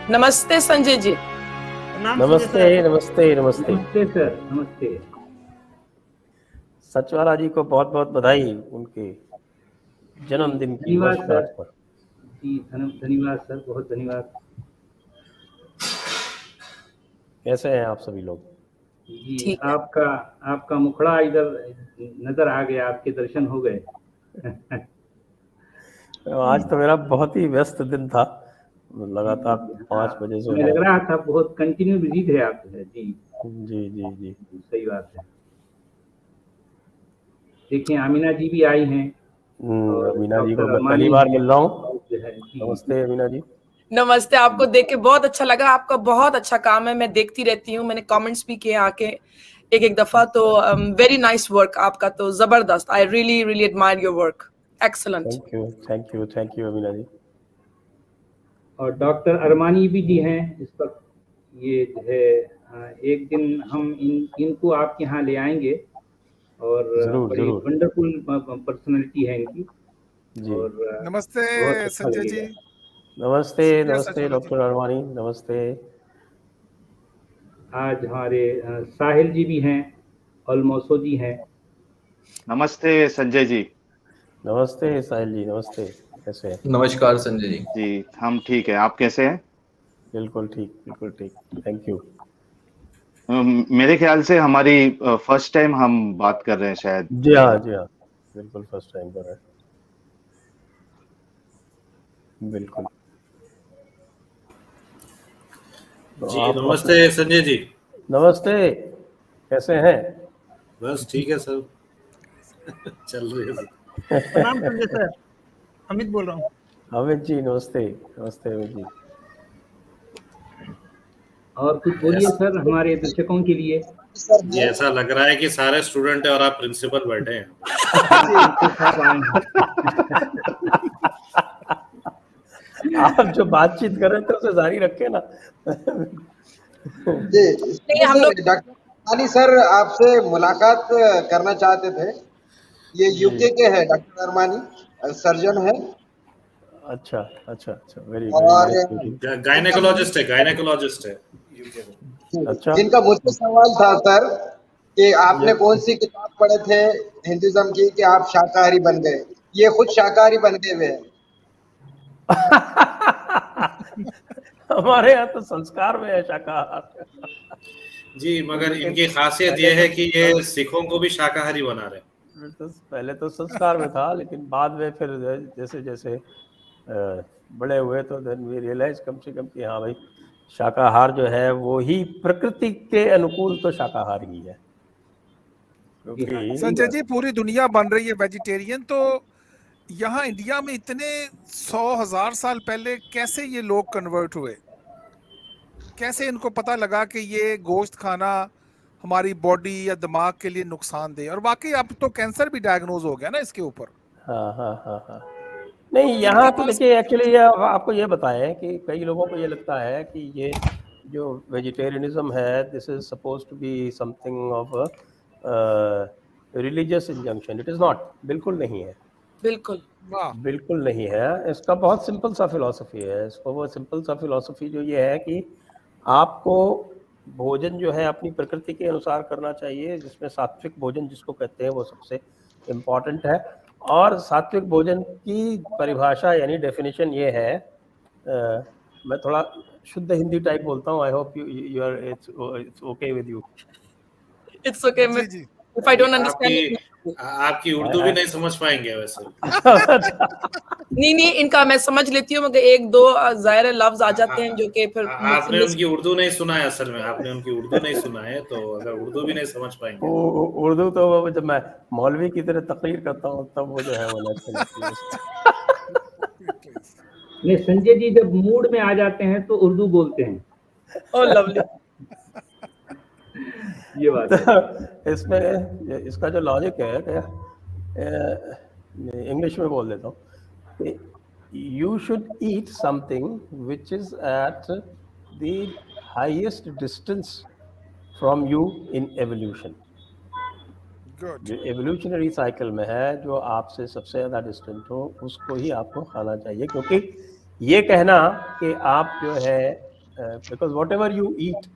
नमस्ते संजय जी। नमस्ते नमस्ते नमस्ते नमस्ते सर, नमस्ते। सचवाला जी को बहुत बहुत बधाई उनके जन्मदिन की धन्यवाद सर। वर्षगांठ पर। जी धन्यवाद सर, बहुत धन्यवाद। कैसे हैं आप सभी लोग? जी ठीक है। आपका मुखड़ा इधर नजर आ गया, आपके दर्शन हो गए। आज तो मेरा बहुत ही व्यस्त दिन था, लगातार 5 बजे से हमें मैं। लग रहा था बहुत कंटिन्यू बिजी थे आप। जी जी जी जी। सही बात है। देखिए अमीना जी भी आई हैं और अमीना जी को डॉक्टर मैं पहली अरमानी बार हैं मिल रहा हूँ। और जो है जी नमस्ते अमीना जी। नमस्ते, आपको देख के बहुत अच्छा लगा। आपका बहुत अच्छा काम है, मैं देखती रहती हूँ, मैंने कमेंट्स भी किए आके एक एक दफा। तो वेरी नाइस वर्क आपका, तो जबरदस्त। I really really admire your work, excellent. Thank you thank you thank you Amina ji. और डॉक्टर अरमानी भी जी हैं इस वक्त। ये जो है एक दिन हम इनको आपके यहाँ ले आएंगे और जरूर बड़ी जरूर वंडरफुल पर्सनालिटी है इनकी जी। और नमस्ते बहुत अच्छा संजय जी। लगेगा। नमस्ते सीनियर नमस्ते सचिवालय जी। डॉक्टर अरमानी, नमस्ते। आज हमारे साहिल जी भी हैं, अलमोसो जी हैं। नमस्ते संजय जी। नमस्ते साहिल जी, नमस्ते। कैसे हैं? नमस्कार संजय जी। जी हम ठीक है, आप कैसे हैं? बिल्कुल ठीक, बिल्कुल ठीक। Thank you. मेरे ख्याल से हमारी फर्स्ट टाइम हम बात कर रहे हैं शायद। जी हाँ जी हाँ, बिल्कुल फर्स्ट टाइम पर है, बिल्कुल। तो जी आप नमस्ते संजय जी। नमस्ते, कैसे हैं? बस ठीक है सर, चल रही है सब। प्रणाम संजय सर, अमित बोल रहा हूँ। अमित जी नमस्ते, नमस्ते अमित जी। और कुछ बोलिए सर हमारे दर्शकों के लिए। जी ऐसा लग रहा है कि सारे स्टूडेंट हैं और आप प्रिंसिपल बैठे हैं। आप जो बातचीत कर रहे थे उसे जारी रखे ना। नहीं, हम लोग डॉक्टर अरमानी सर आपसे मुलाकात करना चाहते थे। ये यूके के हैं डॉक्टर अरमानी, सर्जन है अच्छा अच्छा अच्छा, वेरी और नाइस। गायनेकोलॉजिस्ट है, गायनेकोलॉजिस्ट है यूके में। अच्छा, जिनका मुझसे सवाल था सर कि आपने ये- कौन सी किताब पढ़े थे हिंदुज्म की कि आप शाकाहारी बन गए। ये खुद शाकाहारी बन गए हुए हैं। हमारे यहाँ तो संस्कार में है शाकाहार। जी मगर लेकिन इनकी खासियत ये है कि ये सिखों को भी शाकाहारी बना रहे हैं। तो पहले तो संस्कार में था, लेकिन बाद में फिर जैसे जैसे बड़े हुए तो देन वी रियलाइज कम से कम कि हाँ भाई, शाकाहार जो है वो ही प्रकृति के अनुकूल तो शाकाहार ही है, क्योंकि संजय जी पूरी दुनिया बन रही है वेजिटेरियन, तो यहाँ इंडिया में इतने 100,000 साल पहले कैसे ये लोग कन्वर्ट हुए? कैसे इनको पता लगा कि ये गोश्त खाना हमारी बॉडी या दिमाग के लिए नुकसानदेह? और वाकई अब तो कैंसर भी डायग्नोज हो गया ना इसके ऊपर। हाँ हाँ हाँ हाँ। नहीं, यहाँ तो देखिए एक्चुअली ये आपको ये बताएं कि कई लोगों को ये लगता है कि ये जो वेजिटेरियनिज्म है, this is suppose to be something of religious injunction. It is not, बिल्कुल नहीं है, बिल्कुल वाह। बिल्कुल नहीं है। इसका बहुत सिंपल सा फिलॉसफी है। इसको वो सिंपल सा फिलॉसफी जो ये है कि आपको भोजन जो है अपनी प्रकृति के अनुसार करना चाहिए, जिसमें सात्विक भोजन जिसको कहते हैं वो सबसे इम्पॉर्टेंट है। और सात्विक भोजन की परिभाषा यानी डेफिनेशन ये है, मैं थोड़ा शुद्ध हिंदी टाइप बोलता हूँ, I hope you are it's okay with you. It's okay. जी जी। इफ आई डोंट अंडरस्टैंड, आपकी उर्दू भी नहीं समझ पाएंगे वैसे। नहीं इनका मैं समझ लेती हूँ, मगर एक दो जाहिर लफ्ज आ जाते हैं जो कि फिर आपने उनकी उर्दू नहीं सुना है, असल में आपने उनकी उर्दू नहीं सुना है, तो अगर उर्दू भी नहीं समझ पाएंगे। उर्दू तो वो जब मैं मौलवी की तरह तकरीर करता हूँ तब वो जो है वो नहीं संजय जी जब मूड में आ जाते हैं तो उर्दू बोलते हैं। ओह लवली। ये बात है। तो इसमें इसका जो लॉजिक है, इंग्लिश में बोल देता हूँ, you should eat something which is at the highest distance from you in evolution. जो एवोल्यूशनरी साइकिल में है, जो आपसे सबसे ज़्यादा डिस्टेंट हो, उसको ही आपको खाना चाहिए। क्योंकि ये कहना कि आप जो है because whatever you eat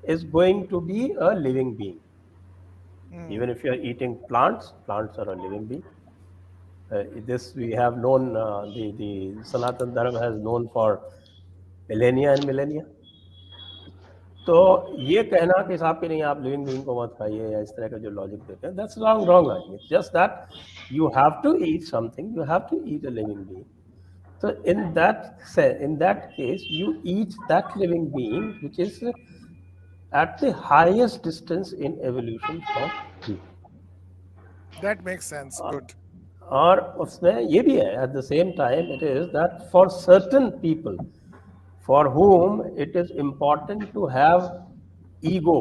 is going to be a living being. Even if you are eating plants, plants are a living being. This we have known, the Sanatan Dharma has known for millennia and millennia. तो ये कहना कि साहब कि नहीं आप living being को मत खाइए या इस तरह का जो लॉजिक देते हैं, that's wrong logic. Just that you have to eat something, you have to eat a living being. So in that case, you eat that living being which is at the highest distance in evolution from you. That makes sense. Good. और उसमें ये भी है, at the same time it is that for certain people for whom it is important to have ego,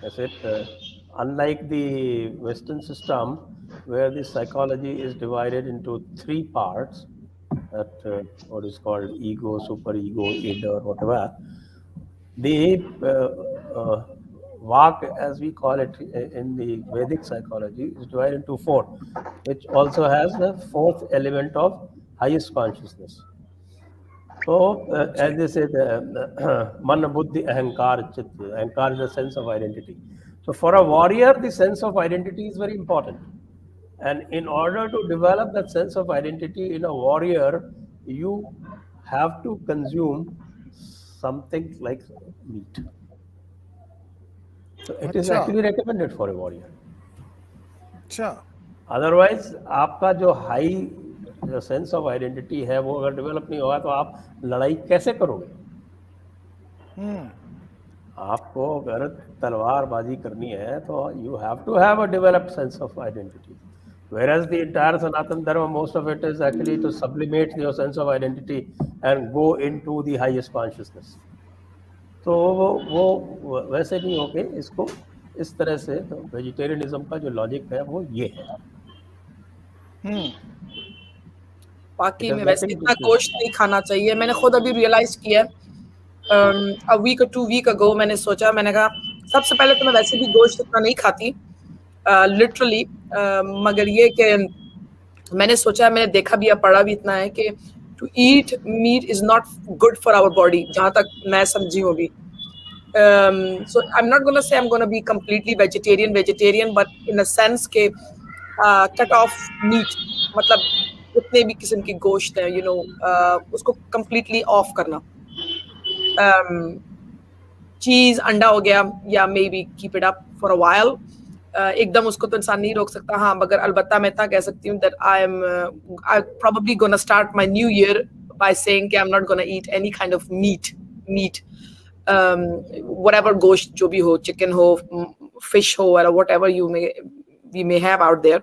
as it unlike the Western system where the psychology is divided into 3 parts, that what is called ego, superego, id, or whatever. The Vak, as we call it in the Vedic psychology, is divided into 4, which also has the 4th element of highest consciousness. So, as they say, Mana, Buddhi, Ahankar, Chitta. Ahankar is the sense of identity. So, for a warrior, the sense of identity is very important. And in order to develop that sense of identity in a warrior, you have to consume something like meat. So it is actually recommended for a warrior. अच्छा. Otherwise, आपका जो high जो sense of identity है वो अगर develop नहीं होगा तो आप लड़ाई कैसे करोगे? आपको अगर तलवारबाजी करनी है तो you have to have a developed sense of identity. Whereas the entire Sanatan Dharma, most of it is actually to sublimate your sense of identity and go into the highest consciousness. तो वो वैसे नहीं होके इसको इस तरह से vegetarianism का जो लॉजिक है वो ये है. बाकी में वैसे इतना गोश्त नहीं खाना चाहिए. मैंने खुद अभी रियलाइज किया a week or 2 week ago, मैंने सोचा, मैंने कहा सबसे पहले तो मैं वैसे भी गोश्त इतना नहीं खाती लिटरली, मगर ये कि मैंने सोचा, मैंने देखा भी है, पढ़ा भी इतना है कि to eat meat is not good for our body, जहाँ तक मैं समझी हूँ भी. So I'm not going to say I'm going to be completely vegetarian, but in a sense के cut off meat, मतलब जितने भी किस्म की गोश्त है, you know, उसको completely off करना. चीज, अंडा हो गया, या maybe keep it up for a while. एकदम उसको तो इंसान नहीं रोक सकता. हाँ, मगर अलबत्ता मैं इतना कह सकती हूँ that I'm probably gonna start my new year by saying कि I'm not gonna eat any kind of meat, whatever गोश्त जो भी हो, chicken हो, fish हो, or whatever we may have out there.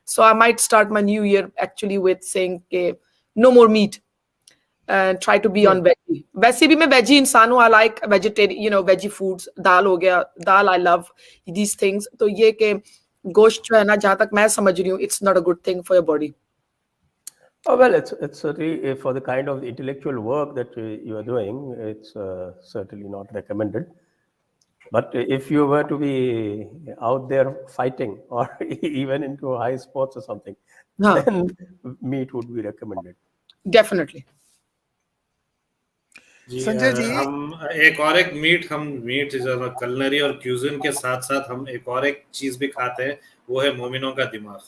So I might start my new year actually with saying कि no more meat. And try to be on veggie. वैसे भी मैं veggie इंसान हूँ. I like vegetarian, you know, veggie foods. दाल हो गया, दाल I love these things. तो ये कि गोश्त जो है ना, जहाँ तक मैं समझ रही हूँ, it's not a good thing for your body. Oh well, it's certainly for the kind of intellectual work that you are doing, it's certainly not recommended. But if you were to be out there fighting or even into high sports or something, then meat would be recommended. Definitely. Sanjay ji, हम एक meet culinary और cuisine के साथ साथ हम एक चीज भी खाते हैं, वो है मोमिनों का दिमाग.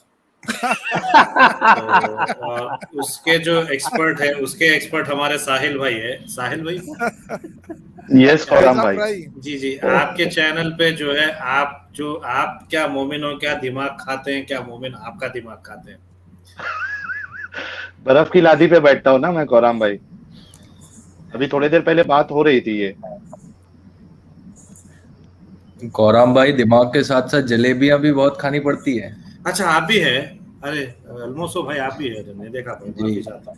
तो और उसके जो एक्सपर्ट हमारे साहिल भाई है. साहिल भाई, यस कोराम भाई. जी आपके चैनल पे जो है, आप क्या मोमिनों का दिमाग खाते हैं, क्या मोमिन आपका दिमाग खाते हैं? बर्फ की लादी पे बैठता हूँ ना मैं कोराम भाई. अभी थोड़ी देर पहले बात हो रही थी ये. कोराम भाई, दिमाग के साथ साथ जलेबियां भी बहुत खानी पड़ती है. अच्छा, आप भी है? अरे अलमोसो भाई, आप भी है? मैंने देखा था.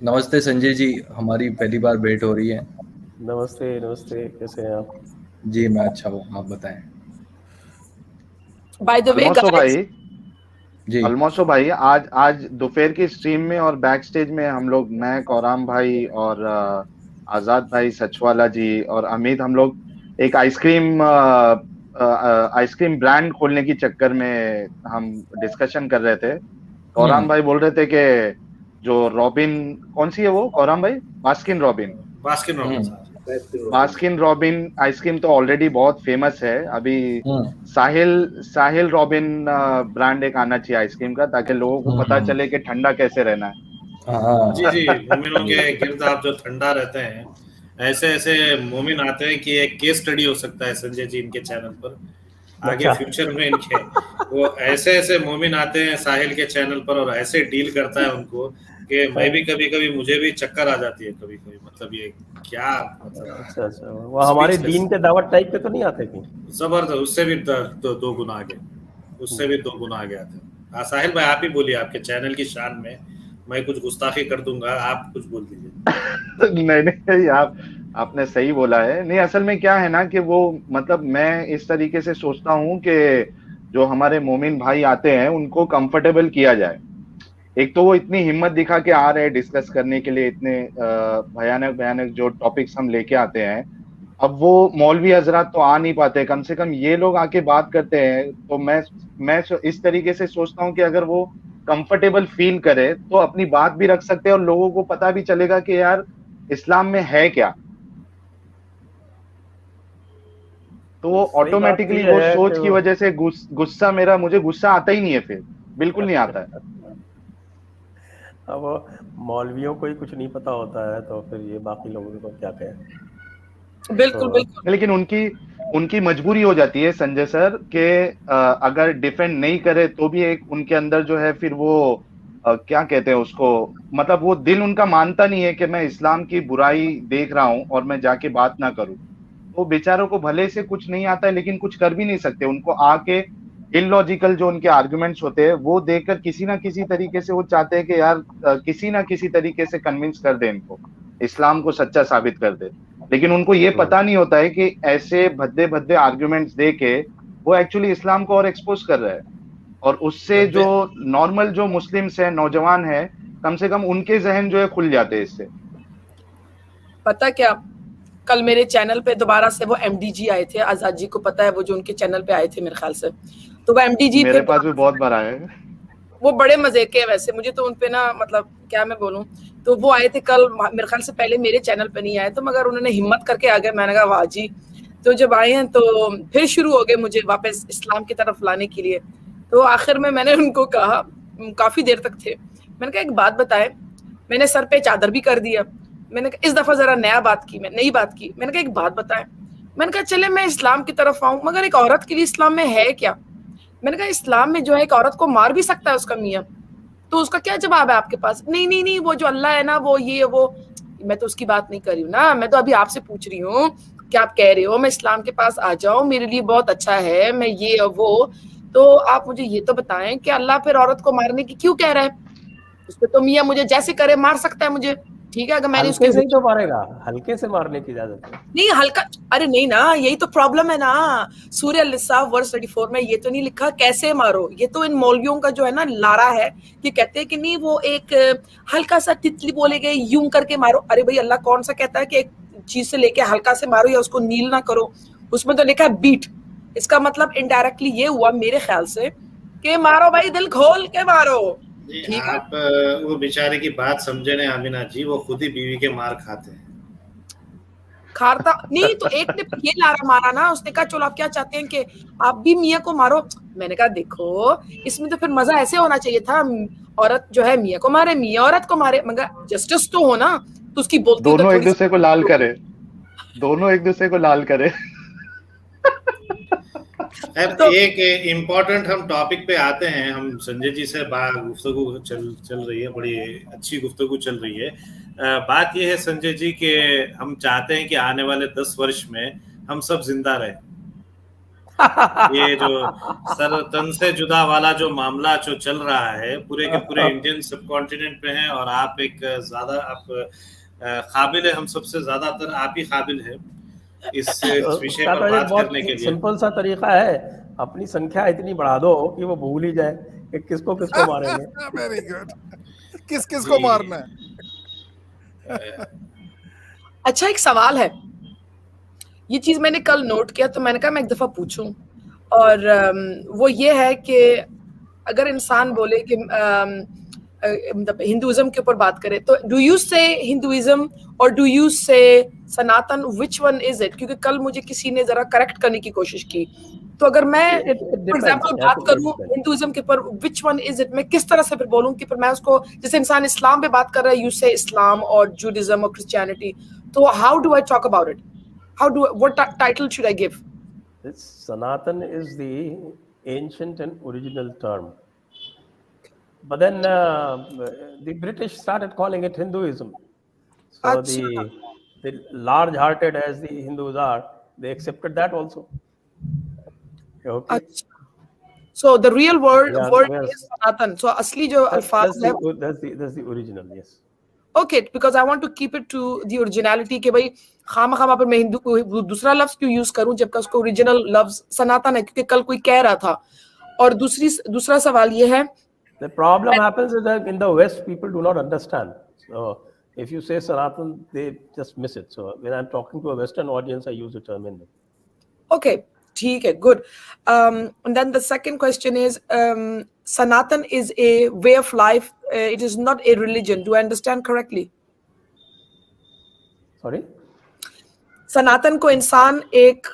नमस्ते संजय जी, हमारी पहली बार भेंट हो रही है. नमस्ते, कैसे हैं आप? जी मैं अच्छा हूँ, आप बताएं. By the way, अलमोसो भाई, आज दोपहर की स्ट्रीम में और बैक स्टेज में हम लोग, मैं, कोराम भाई और आजाद भाई, सचवाला जी और अमित, हम लोग एक आइसक्रीम ब्रांड खोलने की चक्कर में हम डिस्कशन कर रहे थे. कोराम भाई बोल रहे थे कि जो रॉबिन, कौन सी है वो कोराम भाई? Baskin Baskin Robbins. Baskin robin ice cream तो ऑलरेडी बहुत फेमस है। अभी साहिल रॉबिन ब्रांड एक आना चाहिए आइसक्रीम का, ताकि लोगों को पता चले कि ठंडा कैसे रहना है। जी जी, मोमिनों के गिर्द आप जो ठंडा रहते हैं, ऐसे ऐसे मोमिन आते हैं कि एक केस स्टडी हो सकता है संजय जी इनके चैनल पर आगे फ्यूचर में इनके। वो ऐसे ऐसे मोमिन आते हैं साहिल के चैनल पर और ऐसे डील करता है उनको कि मैं भी कभी कभी मुझे भी चक्कर आ जाती है कभी कभी। मतलब ये क्या मतलब। अच्छा, वो हमारे दीन के दावत टाइप के तो नहीं आते कि जबरदस्त, उससे भी दो गुना आगे, उससे भी 2 गुना आगे आते हैं। साहिल भाई आप ही बोलिए, आपके चैनल की शान में मैं कुछ गुस्ताखी कर दूंगा, आप कुछ बोल दीजिए। नहीं, आपने सही बोला है। नहीं, असल में क्या है ना कि वो मतलब मैं इस तरीके से सोचता हूँ कि जो हमारे मोमिन भाई आते हैं उनको कंफर्टेबल किया जाए। एक तो वो इतनी हिम्मत दिखा के आ रहे हैं डिस्कस करने के लिए, इतने भयानक जो टॉपिक्स हम लेके आते हैं। अब वो मौलवी हजरात तो आ नहीं पाते, कम से कम ये लोग आके बात करते हैं। तो मैं इस तरीके से सोचता हूँ कि अगर वो कंफर्टेबल फील करे तो अपनी बात भी रख सकते हैं और लोगों को पता भी चलेगा कि यार इस्लाम में है क्या। तो वो ऑटोमेटिकली वो सोच की वजह से मुझे गुस्सा आता ही नहीं है, फिर बिल्कुल नहीं आता है। अब मौलवियों को ही कुछ नहीं पता होता है तो फिर ये बाकी लोगों को क्या कहें। बिल्कुल बिल्कुल। लेकिन उनकी मजबूरी हो जाती है संजय सर के अगर डिफेंड नहीं करे तो भी एक उनके अंदर जो है फिर वो क्या कहते हैं उसको, मतलब वो दिल उनका मानता नहीं है कि मैं इस्लाम की बुराई देख रहा हूं और मैं जाके बात ना करूं। तो बेचारों को भले से कुछ नहीं आता है लेकिन कुछ कर भी नहीं सकते। उनको आके इलॉजिकल जो उनके आर्गुमेंट्स होते हैं वो देखकर किसी ना किसी तरीके से वो चाहते हैं कि यार किसी ना किसी तरीके से कन्विंस कर दे, इनको इस्लाम को सच्चा साबित कर दे। लेकिन उनको ये पता नहीं होता है कि ऐसे भद्दे भद्दे आर्गुमेंट्स दे के वो एक्चुअली इस्लाम को और एक्सपोज कर रहे हैं। और उससे जो नॉर्मल जो मुस्लिम्स हैं, नौजवान हैं, कम से कम उनके जहन जो है खुल जाते हैं इससे। पता क्या, कल मेरे चैनल पे दोबारा से वो MD जी आए थे, आजाद जी को पता है, वो जो उनके चैनल पे आए थे मेरे ख्याल से। तो वो MD जी मेरे पास भी बहुत बार आए। वो बड़े मजे के, वैसे मुझे तो उनपे ना मतलब क्या मैं बोलूं। तो वो आए थे कल, मेरे ख्याल से पहले मेरे चैनल पे नहीं आए तो, मगर उन्होंने हिम्मत करके आ गए। मैंने कहा वाह जी। तो जब आए हैं तो फिर शुरू हो गए मुझे वापस इस्लाम की तरफ लाने के लिए। तो आखिर में मैंने उनको कहा, काफी देर तक थे, मैंने कहा एक बात बताएं। मैंने सर पे चादर भी कर दिया। मैंने कहा इस दफा जरा नई बात की। मैंने कहा एक बात बताएं। मैंने कहा चले मैं इस्लाम की तरफ आऊं, मगर एक औरत के लिए इस्लाम में है क्या। मैंने कहा इस्लाम में जो है एक औरत को मार भी सकता है उसका मियाँ, तो उसका क्या जवाब है आपके पास। नहीं, वो जो अल्लाह है ना, वो ये वो। मैं तो उसकी बात नहीं कर रही हूँ ना, मैं तो अभी आपसे पूछ रही हूँ कि आप कह रहे हो मैं इस्लाम के पास आ जाऊं, मेरे लिए बहुत अच्छा है, मैं ये और वो। तो आप मुझे ये तो बताएं कि अल्लाह फिर औरत को मारने की क्यों कह रहा है। उसपे तो मियाँ मुझे जैसे करे मार सकता है मुझे, ठीक है। अगर मैंने हल्के से ही तो मारेगा, हल्के से मारने की इजाजत है। नहीं हल्का, अरे नहीं ना, यही तो प्रॉब्लम है ना। सूर्य अल-निसा वर्स 34 में ये तो नहीं लिखा कैसे मारो। ये तो इन मौलवियों का जो है ना लारा है कि कहते हैं कि नहीं वो एक हल्का सा तितली बोलेगे यूं करके मारो। अरे भाई अल्लाह कौन सा कहता है कि एक चीज से लेके हल्का से मारो या उसको नील ना करो। उसमें तो लिखा है बीट। इसका मतलब इनडायरेक्टली ये हुआ मेरे ख्याल से कि मारो भाई, दिल खोल के मारो। ठीक है, आप वो बेचारे की बात समझे ना आमिना जी, वो खुद ही बीवी के मार खाते हैं। खारता नहीं तो एक ने ये लारा मारा ना, उसने कहा चलो आप क्या चाहते हैं कि आप भी मियाँ को मारो। मैंने कहा देखो इसमें तो फिर मजा ऐसे होना चाहिए था, औरत जो है मियाँ को मारे, मियाँ औरत को मारे, मगर जस्टिस तो हो ना। तो उसकी बोलती दोनों एक दूसरे को लाल करे, दोनों एक दूसरे को लाल करे। तो एक इम्पोर्टेंट हम टॉपिक पे आते हैं। हम संजय जी से गुफ्तगू चल रही है, बड़ी अच्छी गुफ्तगू चल रही है। बात यह है संजय जी कि हम चाहते हैं कि आने वाले 10 वर्ष में हम सब जिंदा रहे। ये जो सर तन से जुदा वाला जो मामला जो चल रहा है पूरे के पूरे इंडियन सब कॉन्टिनेंट पे है, और आप एक ज्यादा आप काबिल है, हम सबसे ज्यादातर आप ही काबिल है इस विषय पर बात करने के लिए। सिंपल सा तरीका है, अपनी संख्या इतनी बढ़ा दो कि वो भूल ही जाए कि किसको किसको मारेंगे। वेरी गुड, किस किस को मारना है। अच्छा एक सवाल है, ये चीज मैंने कल नोट किया तो मैंने कहा मैं एक दफा पूछूं, और वो ये है कि अगर इंसान बोले कि मतलब हिंदुइज्म के ऊपर बात करें तो डू यू से हिंदुइज्म और डू यू से सनातन, व्हिच वन इज इट? क्योंकि कल मुझे किसी ने जरा करेक्ट करने की कोशिश की, तो अगर मैं It for depends. Example Yeah, बात it करूं depends. हिंदुइज्म के ऊपर, व्हिच वन इज इट, मैं किस तरह से फिर बोलूं कि फिर मैं उसको, जैसे इंसान इस्लाम पे बात कर रहा है, यू से इस्लाम और जूडिज्म और क्रिश्चियनिटी, तो how do I talk about it? How do, what title should I give? This Sanatan is the ancient and original term. But then the British started calling it Hinduism. So the large-hearted as the Hindus are, they accepted that also. Okay. So the real word Yeah, word yes. is Sanatan. So asli jo alfaz hai, That's the original, yes. okay, because I want to keep it to the originality के भाई खामा पर मैं हिंदू को दूसरा लफ्ज क्यों use करूं जबकि उसको ओरिजिनल लफ्ज सनातन है, क्योंकि कल कोई कह रहा था। और दूसरा सवाल ये है, The problem happens is that in the West, people do not understand. So if you say Sanatan, they just miss it. So when I'm talking to a Western audience, I use the term Hindu. okay, ठीक है, good. And then the second question is, Sanatan is a way of life. It is not a religion. Do I understand correctly? Sorry? सनातन को इंसान एक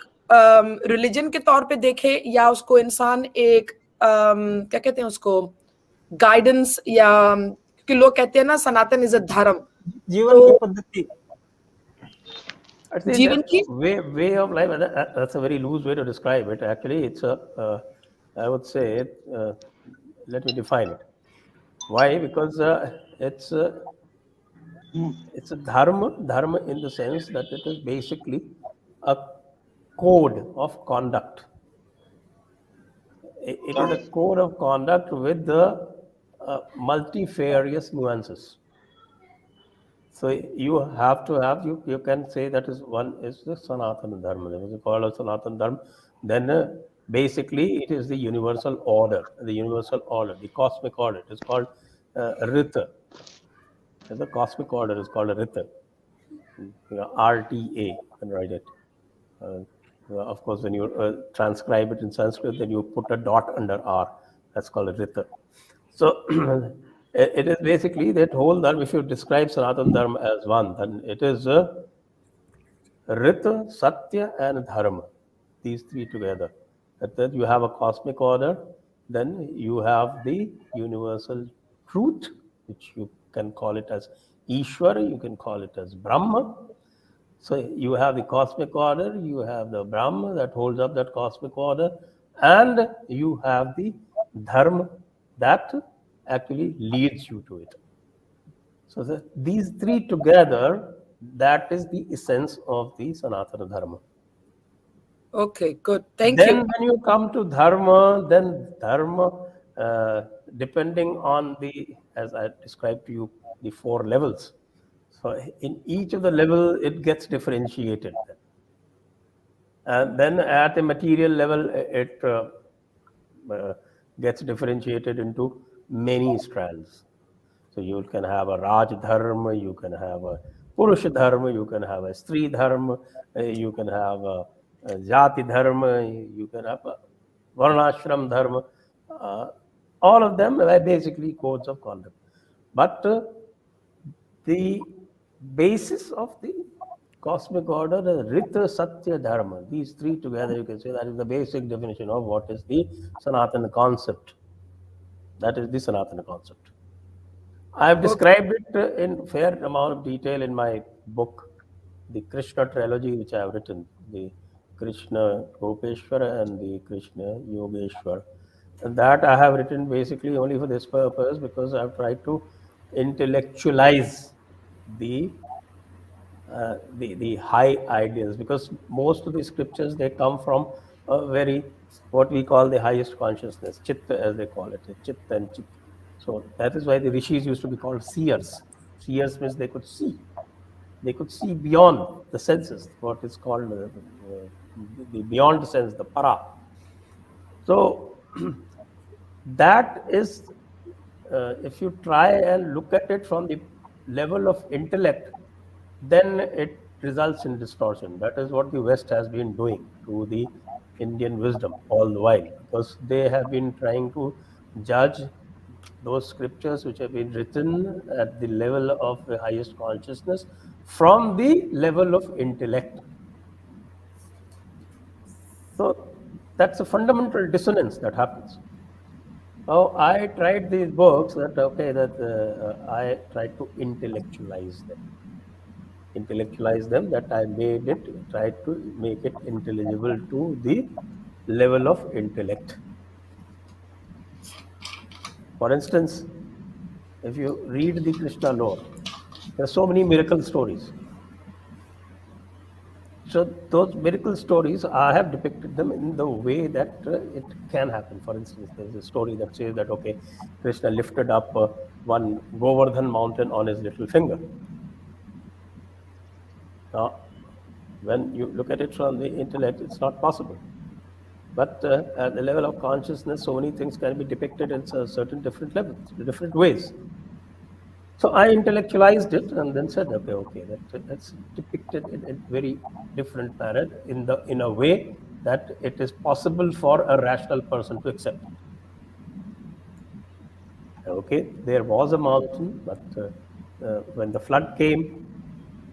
religion के तौर पे देखे या उसको इंसान एक क्या कहते हैं उसको, गाइडेंस, या क्योंकि लोग कहते हैं ना सनातन इज अ धर्म, जीवन की पद्धति, जीवन की way of life. That's a very loose way to describe it. Actually, it's a I would say let me define it. Why? Because it's a dharma in the sense that it is basically a code of conduct. It is a code of conduct with the multifarious nuances. So you have to have, you can say that is one is the Sanatana Dharma. There is a call of Sanatana Dharma. Then basically it is the universal order, the cosmic order. It is called Rita. The cosmic order is called a Rita. RTA, you can write it. Of course, when you transcribe it in Sanskrit, then you put a dot under R. That's called a Rita. So it is basically that whole dharma. If you describe Sanatana Dharma as one, then it is Rita, Satya, and Dharma. These three together. That you have a cosmic order, then you have the universal truth, which you can call it as Ishvara, you can call it as Brahma. So you have the cosmic order, you have the Brahma that holds up that cosmic order, and you have the Dharma that actually leads you to it. So these three together, that is the essence of the Sanatana Dharma. Okay, good. Thank then you. When you come to Dharma, then Dharma, depending on the, as I described to you, the 4 levels. So in each of the level, it gets differentiated. And then at a material level, it gets differentiated into many strands. So you can have a Raj Dharma, you can have a Purusha Dharma, you can have a Stri Dharma, you can have a Jati Dharma, you can have a Varnashram Dharma. All of them are basically codes of conduct. But the basis of the cosmic order is Rita, Satya, Dharma. These three together, you can say that is the basic definition of what is the Sanatana concept. That is the Sanatana concept. I have described it in fair amount of detail in my book, the Krishna trilogy, which I have written, the Krishna Gopeshwara and the Krishna Yogeshwara. And that I have written basically only for this purpose, because I have tried to intellectualize the high ideas, because most of the scriptures, they come from a very, what we call the highest consciousness, Chitta as they call it, Chitta and Chitta. So that is why the rishis used to be called seers. Seers means they could see. They could see beyond the senses, what is called the beyond the sense, the para. So that is, if you try and look at it from the level of intellect, then it results in distortion. That is what the West has been doing to the Indian wisdom all the while, because they have been trying to judge those scriptures which have been written at the level of the highest consciousness from the level of intellect. So that's a fundamental dissonance that happens. Now, I tried these books I tried to intellectualize them, that I tried to make it intelligible to the level of intellect. For instance, if you read the Krishna lore, there are so many miracle stories. So those miracle stories, I have depicted them in the way that it can happen. For instance, there's a story that says that, okay, Krishna lifted up one Govardhan mountain on his little finger. Now, when you look at it from the intellect, it's not possible. But at the level of consciousness, so many things can be depicted in certain different levels, different ways. So I intellectualized it and then said, okay, that's depicted in a very different manner, in a way that it is possible for a rational person to accept. Okay, there was a mountain, but when the flood came,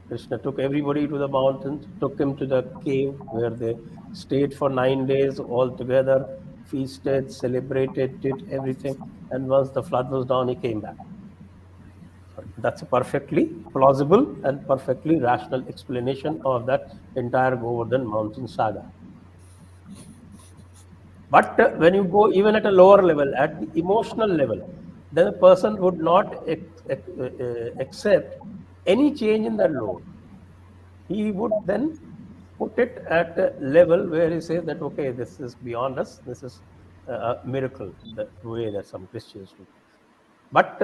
Krishna took everybody to the mountains, took him to the cave where they stayed for 9 days all together, feasted, celebrated, did everything, and once the flood was down, he came back. That's a perfectly plausible and perfectly rational explanation of that entire Govardhan mountain saga. But when you go even at a lower level, at the emotional level, then a person would not accept any change in that load. He would then put it at a level where he says that, okay, this is beyond us, this is a miracle, the way that some Christians do. But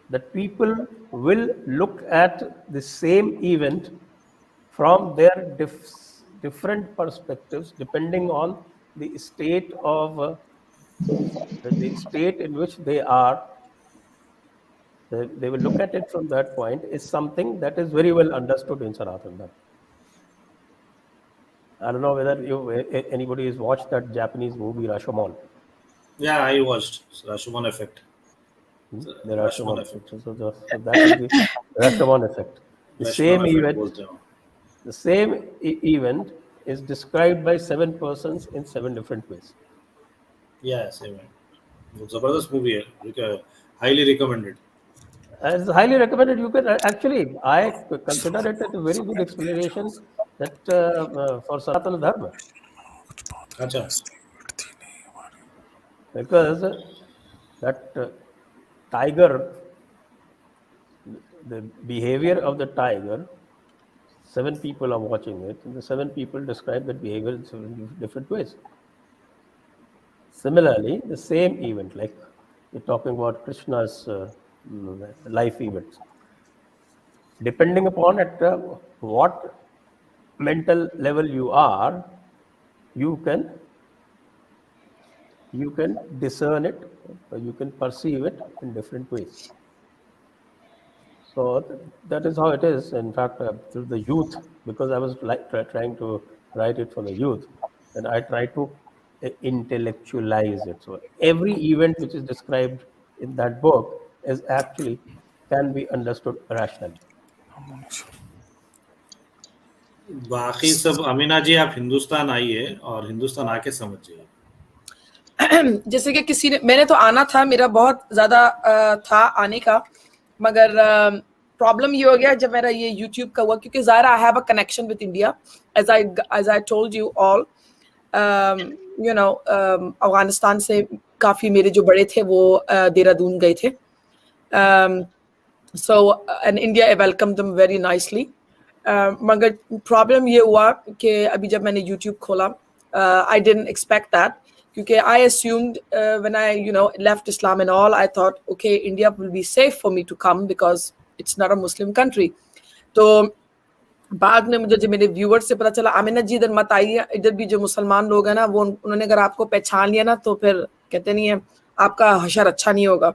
that people will look at the same event from their different perspectives, depending on the state of the state in which they are. They will look at it from that point, is something that is very well understood in Sanatana Dharma. I don't know whether anybody has watched that Japanese movie Rashomon. Yeah, I watched Rashomon Effect. The Rashomon effect. So that is the Rashomon effect. The same event is described by 7 persons in 7 different ways. Yeah, same. Zabardast movie, highly recommended. It's highly recommended. You can actually, I consider it a very good explanation that for Sanatana Dharma. Achha. Because that tiger, the behavior of the tiger, 7 people are watching it, and the 7 people describe that behavior in 7 different ways. Similarly, the same event, like we're talking about Krishna's life events, depending upon at what mental level you are, you can discern it, or you can perceive it in different ways. So that is how it is. In fact, through the youth, because I was trying to write it for the youth, and I try to intellectualize it. So every event which is described in that book is actually can be understood rationally. बाकी सब अमीना जी, आप हिंदुस्तान आइए और हिंदुस्तान आके समझिए. जैसे कि मैंने तो आना था, मेरा बहुत ज्यादा था आने का, मगर प्रॉब्लम ये हो गया जब मेरा ये YouTube का हुआ, क्योंकि ज़ाहिर आई have a connection with India, as I told you all, you know, Afghanistan से काफ़ी मेरे जो बड़े थे वो देहरादून गए थे, so and India welcomed them very nicely. मगर प्रॉब्लम ये हुआ कि अभी जब मैंने YouTube खोला, I didn't expect that, because I assumed when I left Islam and all, I thought okay, India will be safe for me to come because it's not a Muslim country. तो बाद में मुझे जब मेरे viewers से पता चला, आमिना जी इधर मत आइए, इधर भी जो मुसलमान लोग हैं ना, वो उन्होंने अगर आपको पहचान लिया ना तो फिर कहते नहीं है आपका हशर अच्छा नहीं होगा.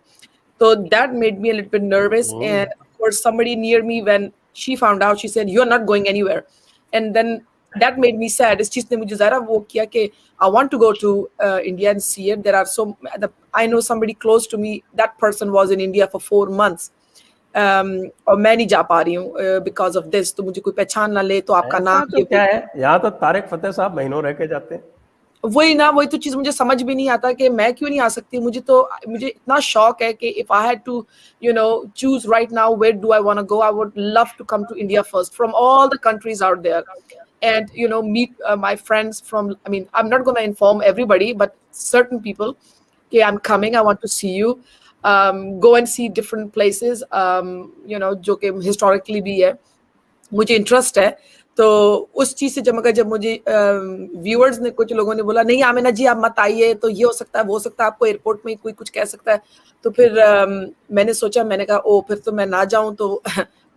So that made me a little bit nervous. And of course somebody near me, when she found out, she said, "You're not going anywhere." And then that made me sad. इस चीज ने मुझे ज़रा वो किया कि I want to go to India and see it. There are I know somebody close to me. That person was in India for 4 months. और मैं नहीं जा पा रही हूँ because of this. तो मुझे कोई पहचान ना ले तो आपका नाम तो क्या है, यहाँ तो तारिक फतेह साहब महीनों रह के जाते हैं। वही तो चीज मुझे समझ भी नहीं आता कि मैं क्यों नहीं आ सकती। मुझे इतना शौक है कि if I had to choose right now where do I want to go, I would love to come to India first from all the countries out there and meet my friends from, I mean, I'm not going to inform everybody, but certain people, okay, I'm coming, I want to see you, go and see different places, जो कि historically भी है, मुझे interest है। तो उस चीज से जब मुझे व्यूअर्स ने, कुछ लोगों ने बोला नहीं आमिना जी आप मत आइए, तो ये हो सकता है वो हो सकता है, आपको एयरपोर्ट में कोई कुछ कह सकता है, तो फिर मैंने सोचा, मैंने कहा ओ फिर तो मैं ना जाऊं तो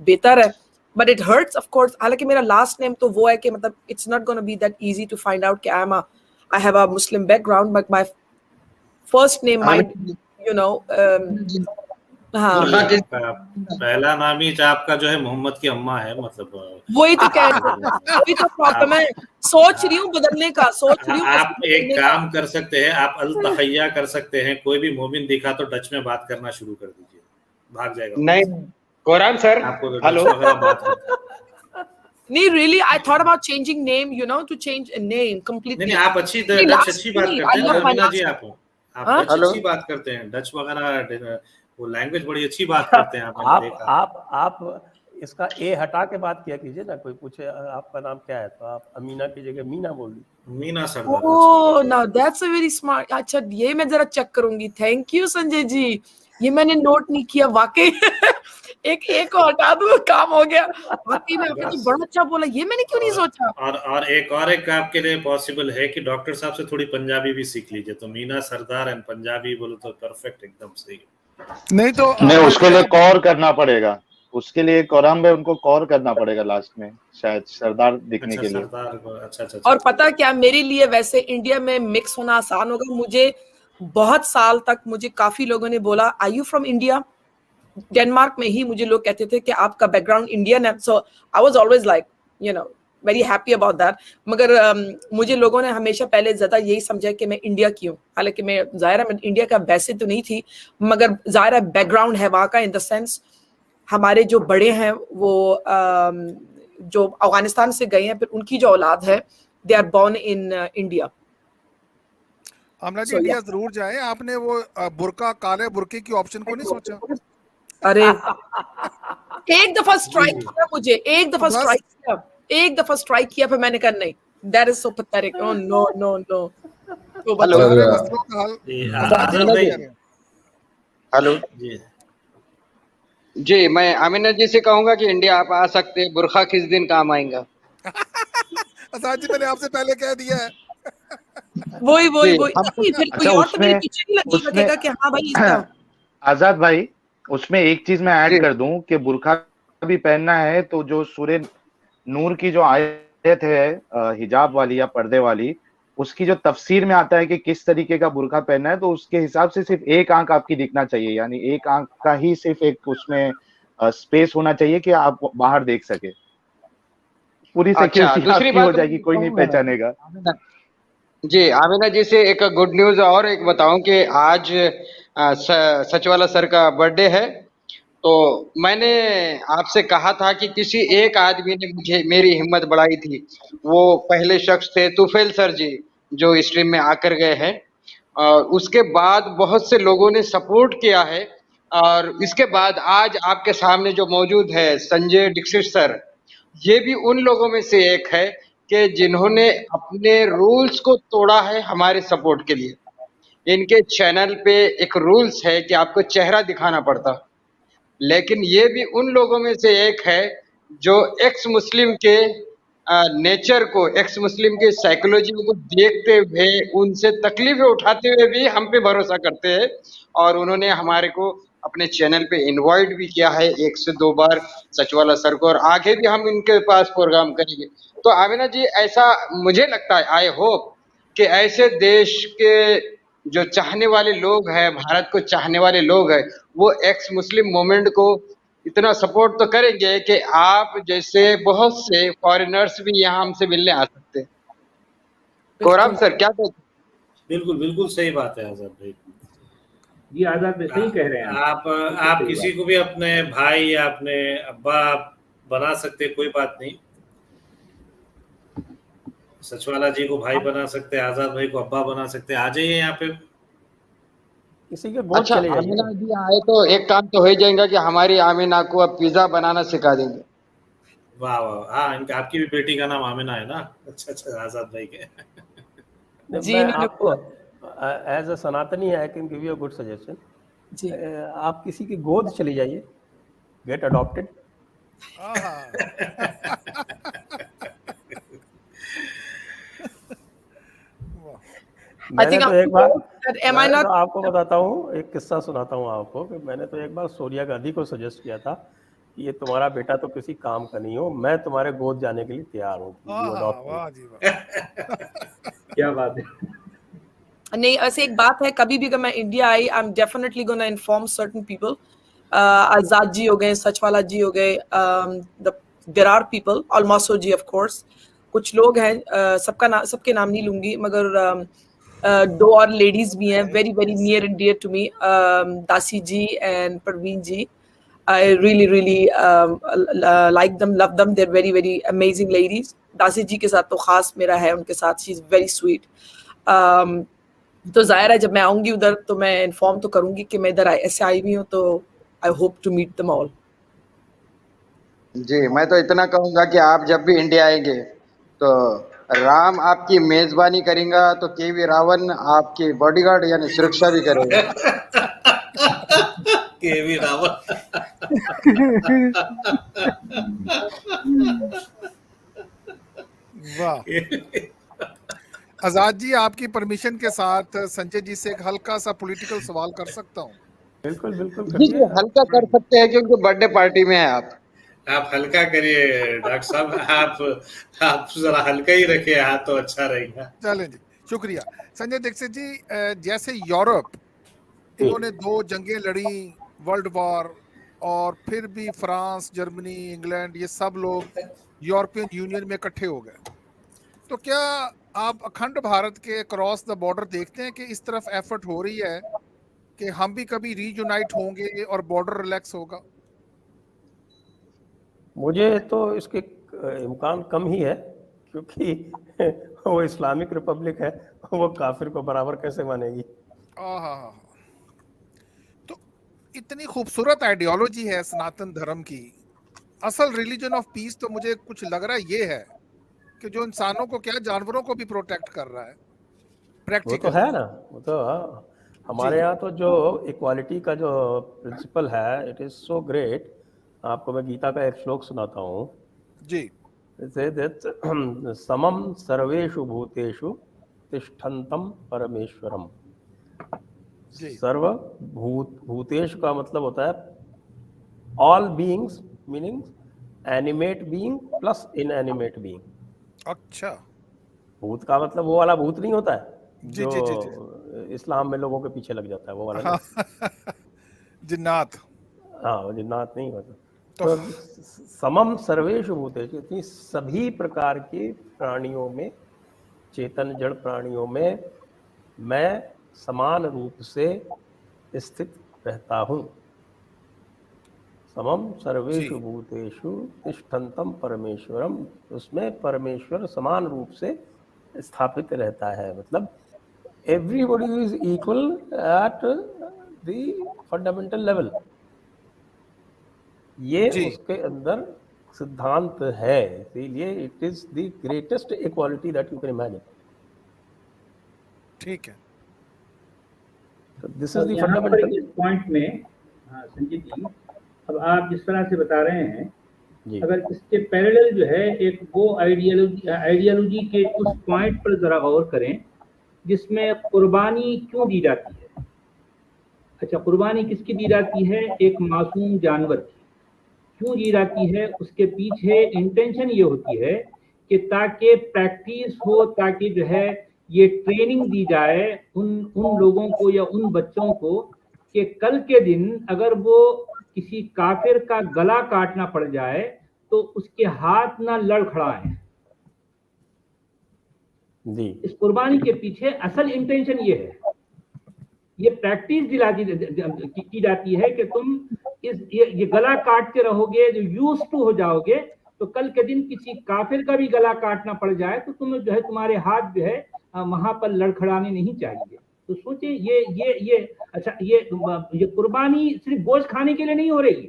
बेहतर है। But it hurts of course, हालांकि मेरा लास्ट नेम तो वो है कि मतलब it's not gonna be that easy to find out कि I have a Muslim background, but my first name might पहला नाम ही आपका जो है मोहम्मद की अम्मा है, मतलब वही तो कह रही हूँ, वही तो प्रॉब्लम है, सोच रही हूँ बदलने का, सोच रही हूँ। आप एक काम कर सकते हैं, आप अल तहैया कर सकते हैं, कोई भी मोमिन दिखा तो डच में बात करना शुरू कर दीजिए, भाग जाएगा। नहीं कोराम सर, हेलो। नहीं really, I thought about changing name, to change a name completely. नहीं आप अच्छी बात करते हैं रवीना जी, आप अच्छी बात करते हैं, डच वगैरह वो लैंग्वेज बड़ी अच्छी बात करते हैं। आप इसका ए हटा के बात किया कीजिए ना, कोई पूछे आपका नाम क्या है तो आप अमीना की जगह मीना बोल दीजिए। Meena Sardar. Oh now that's a very smart. अच्छा ये मैं जरा चेक करूंगी, थैंक यू संजय जी, ये मैंने नोट नहीं किया वाकई। एक को हटा दूं काम हो गया, वाकई में आपने तो बड़ा अच्छा बोला, ये मैंने क्यों नहीं सोचा। और एक आपके लिए पॉसिबल है कि डॉक्टर साहब से थोड़ी पंजाबी भी सीख लीजिए, तो मीना सरदार एंड पंजाबी बोलो तो परफेक्ट, एकदम सही। नहीं तो नहीं, उसके लिए कॉर करना पड़ेगा, उसके लिए कोराम भाई उनको कॉर करना पड़ेगा लास्ट में, शायद सरदार दिखने के लिए। अच्छा। और पता क्या, मेरे लिए वैसे इंडिया में मिक्स होना आसान होगा। मुझे बहुत साल तक मुझे काफी लोगों ने बोला are you from India, Denmark में ही मुझे लोग कहते थे कि आपका बैकग्राउंड इंडियन है, so I was always like very happy about that. मगर मुझे लोगों ने हमेशा पहले ज्यादा यही समझा कि मैं इंडिया की हूँ, हालांकि मैं ज़ाहिर है इंडिया का वैसे तो नहीं थी, मगर ज़ाहिर है बैकग्राउंड है वहाँ का, इन द सेंस हमारे जो बड़े हैं वो जो अफगानिस्तान से गए हैं, फिर उनकी जो औलाद है they are born in India. Amina ji India जरूर जाए, आपने वो बुर्का, काले बुर्के की ऑप्शन को नहीं सोचा? अरे एक दफा स्ट्राइक किया मुझे, एक दफा स्ट्राइक किया, फिर मैंने कहा नहीं, that is so pathetic, no no no no. तो हेलो जी, मैं आमिना जी से कहूंगा कि इंडिया आप आ सकते हैं, बुरखा किस दिन काम आएगा। आजाद जी मैंने आपसे पहले कह दिया है। वही अच्छा, उसमें आजाद भाई उसमें एक चीज मैं ऐड कर दूं कि बुरखा भी पहनना है तो जो सूर्य नूर की जो आयत है हिजाब वाली या पर्दे वाली, उसकी जो तफसीर में आता है कि किस तरीके का बुरखा पहनना है, तो उसके हिसाब से सिर्फ एक आंख आपकी दिखना चाहिए, यानी एक आंख का ही सिर्फ एक उसमें स्पेस होना चाहिए कि आप बाहर देख सके। पूरी सिक्योरिटी हो जाएगी, कोई नहीं पहचानेगा। जी आमिना जी से एक गुड न्यूज और एक बताऊं कि आज सचवाला सर का बर्थडे है, तो मैंने आपसे कहा था कि किसी एक आदमी ने मेरी हिम्मत बढ़ाई थी, वो पहले शख्स थे तुफेल सर जी जो स्ट्रीम में आकर गए हैं, और उसके बाद बहुत से लोगों ने सपोर्ट किया है, और इसके बाद आज आपके सामने जो मौजूद है संजय दीक्षित सर, ये भी उन लोगों में से एक है कि जिन्होंने अपने रूल्स को तोड़ा है हमारे सपोर्ट के लिए। इनके चैनल पे एक रूल्स है कि आपको चेहरा दिखाना पड़ता, लेकिन ये भी उन लोगों में से एक है जो एक्स मुस्लिम के नेचर को, एक्स मुस्लिम के साइकोलॉजी को देखते हुए, उनसे तकलीफें उठाते हुए भी हम पे भरोसा करते हैं, और उन्होंने हमारे को अपने चैनल पे इनवाइट भी किया है 1 से 2 बार सचवाला सर को, और आगे भी हम इनके पास प्रोग्राम करेंगे। तो आमिना जी ऐसा मुझे लगता है, आई होप कि ऐसे देश के जो चाहने वाले लोग हैं, भारत को चाहने वाले लोग हैं, वो एक्स मुस्लिम मूवमेंट को इतना सपोर्ट तो करेंगे कि आप जैसे बहुत से फॉरेनर्स भी यहाँ हमसे मिलने आ सकते हैं। कोराम सर क्या कहते हैं? बिल्कुल बिल्कुल सही बात है आजाद भाई। जी आजाद भाई सही कह रहे हैं आप सही किसी बात। को भी अपने भाई या अपने अब्बा बना सकते, कोई बात नहीं। सचवाला जी को भाई बना सकते, आजाद भाई को अब्बा बना सकते। आ जाइए यहाँ पे, किसी के गोद अच्छा चले जाइए। आमिना जी आए तो एक काम तो हो ही जाएगा कि हमारी आमिना को अब पिज्जा बनाना सिखा देंगे। वाह वाह। हाँ, इनका आपकी भी बेटी का नाम आमिना है ना? अच्छा अच्छा, आजाद भाई के। जी, मैं इन्होंने आपको as a Sanatani I can give you a good suggestion. जी आप किसी की गोद चली जाइए, गेट अडॉप्टेड। मैंने तो एक बार मैं तो आपको बताता हूँ, एक किस्सा सुनाता हूँ आपको कि मैंने तो एक बार सोनिया गांधी को सजेस्ट किया था कि ये तुम्हारा बेटा तो किसी काम का नहीं हो, मैं तुम्हारे गोद जाने के लिए तैयार हूँ। वाह जी वाह। क्या बात है। नहीं, ऐसे एक बात है, कभी भी अगर मैं इंडिया आई, I am definitely gonna inform certain people. Azad ji हो गए, सचवाला जी हो गए, देयर आर पीपल, ऑलमोसो जी ऑफ कोर्स, कुछ लोग हैं, सबके नाम नहीं लूंगी, मगर दो और लेडीज भी हैं very very near and dear to me, Dasi ji and Parveen ji. I really like them, love them. They're very very amazing ladies. Dasi ji के साथ तो खास मेरा है उनके साथ, she is very sweet. तो जाहिर है जब मैं आऊंगी उधर तो मैं इन्फॉर्म तो करूंगी कि मैं इधर ऐसे आई भी हूँ, तो I hope to meet them all. जी मैं तो इतना कहूंगा कि आप जब भी इंडिया आएंगे तो राम आपकी मेजबानी करेगा तो केवी रावण आपकी बॉडीगार्ड यानी सुरक्षा भी करेगा। केवी रावण। वाह। आजाद जी, आपकी परमिशन के साथ संजय जी से एक हल्का सा पॉलिटिकल सवाल कर सकता हूँ? बिल्कुल बिल्कुल जी जी हल्का कर सकते हैं क्योंकि बर्थडे पार्टी में है आप हल्का करिए डॉक्टर साहब, आप जरा हल्का ही रखिए हाथ तो अच्छा रहेगा। चलें जी, शुक्रिया। संजय दीक्षित जी, जैसे यूरोप, इन्होंने 2 जंगें लड़ी, वर्ल्ड वॉर, और फिर भी फ्रांस, जर्मनी, इंग्लैंड, ये सब लोग यूरोपियन यूनियन में इकट्ठे हो गए। तो क्या आप अखंड भारत के क्रॉस द बॉर्डर देखते हैं कि इस तरफ एफर्ट हो रही है कि हम भी कभी रीयूनाइट होंगे और बॉर्डर रिलैक्स होगा? मुझे तो इसके इम्कान कम ही है, क्योंकि वो इस्लामिक रिपब्लिक है, वो काफिर को बराबर कैसे मानेगी। तो इतनी खूबसूरत आइडियोलॉजी है सनातन धर्म की, असल रिलीजन ऑफ पीस तो मुझे कुछ लग रहा है ये है कि जो इंसानों को क्या जानवरों को भी प्रोटेक्ट कर रहा है। वो तो है ना, वो तो हमारे यहाँ तो जो इक्वालिटी का जो प्रिंसिपल है, इट इज सो ग्रेट। आपको मैं गीता का एक श्लोक सुनाता हूँ जी। समम सर्वेषु भूतेषु तिष्ठन्तं परमेश्वरम। सर्व भूतेषु का मतलब होता है all beings, meaning animate being plus inanimate being. अच्छा, भूत का मतलब वो वाला भूत नहीं होता है जी, जो जी, जी, जी। इस्लाम में लोगों के पीछे लग जाता है, वो वाला जिन्नात। हाँ, वो जिन्नात नहीं होता। तो समम सर्वेषु भूतेषु, इतनी सभी प्रकार के प्राणियों में, चेतन जड़ प्राणियों में मैं समान रूप से स्थित रहता हूँ। समम सर्वेषु भूतेषु तिष्ठन्तं परमेश्वरम, उसमें परमेश्वर समान रूप से स्थापित रहता है। मतलब everybody is equal at the fundamental level. ये उसके अंदर सिद्धांत है, इसीलिए it is the greatest equality that you can imagine. ठीक है, तो this is the fundamental point में। हाँ संजय जी, अब आप जिस तरह से बता रहे हैं, अगर इसके पैरेलल जो है एक वो आइडियोलॉजी के उस पॉइंट पर जरा गौर करें जिसमें कुर्बानी क्यों दी जाती है। अच्छा, कुर्बानी किसकी दी जाती है? एक मासूम जानवर की क्यों दी जाती है? उसके पीछे इंटेंशन ये होती है कि ताकि प्रैक्टिस हो, ताकि जो है ये ट्रेनिंग दी जाए उन लोगों को या उन बच्चों को कि कल के दिन अगर वो किसी काफिर का गला काटना पड़ जाए तो उसके हाथ ना लड़खड़ाएं। जी इस कुर्बानी के पीछे असल इंटेंशन ये है, ये प्रैक्टिस की जाती है कि तुम ये गला काटते रहोगे, जो यूज टू हो जाओगे, तो कल के दिन किसी काफिर का भी गला काटना पड़ जाए तो तुम्हें जो है तुम्हारे हाथ जो है वहां पर लड़खड़ाने नहीं चाहिए। तो सोचिए ये अच्छा, ये कुर्बानी सिर्फ गोश्त खाने के लिए नहीं हो रही है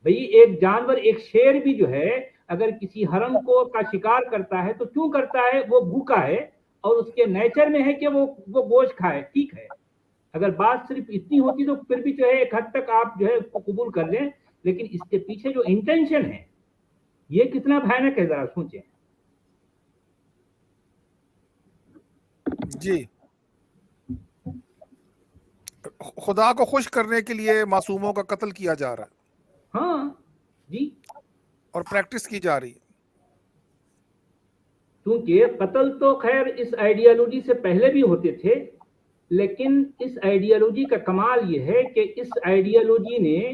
भाई। एक जानवर, एक शेर भी जो है अगर किसी हरम को का शिकार करता है तो क्यों करता है? वो भूखा है और उसके नेचर में है कि वो गोश्त खाए, ठीक है। अगर बात सिर्फ इतनी होती तो फिर भी जो है एक हद तक आप जो है उसको कबूल कर लें, लेकिन इसके पीछे जो इंटेंशन है ये कितना भयानक है, जरा सोचें। जी, खुदा को खुश करने के लिए मासूमों का कत्ल किया जा रहा है। हाँ जी, और प्रैक्टिस की जा रही है। क्योंकि कत्ल तो खैर इस आइडियोलॉजी से पहले भी होते थे, लेकिन इस आइडियोलॉजी का कमाल ये है कि इस आइडियोलॉजी ने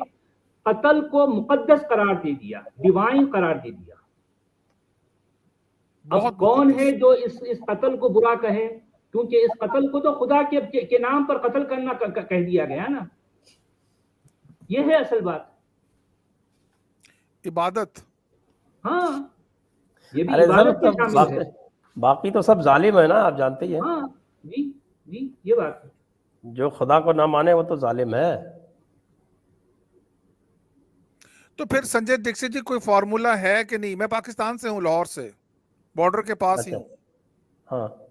कत्ल को मुकद्दस करार दे दिया, डिवाइन करार दे दिया। अब कौन है जो इस कत्ल को बुरा कहे? क्योंकि इस कत्ल को तो खुदा के नाम पर कत्ल करना कह दिया गया ना। ये है असल बात, इबादत। हाँ, ये भी अरे इबादत में शामिल है। बाकी तो सब जालिम है ना, आप जानते ही हैं। हाँ जी जी, ये बात है। जो खुदा को ना माने वो तो जालिम है। तो फिर संजय दीक्षित जी, कोई फॉर्मूला है कि नहीं? मैं पाकिस्तान से हूँ, लाहौर से, बॉर्डर के पास ही हूँ। हाँ,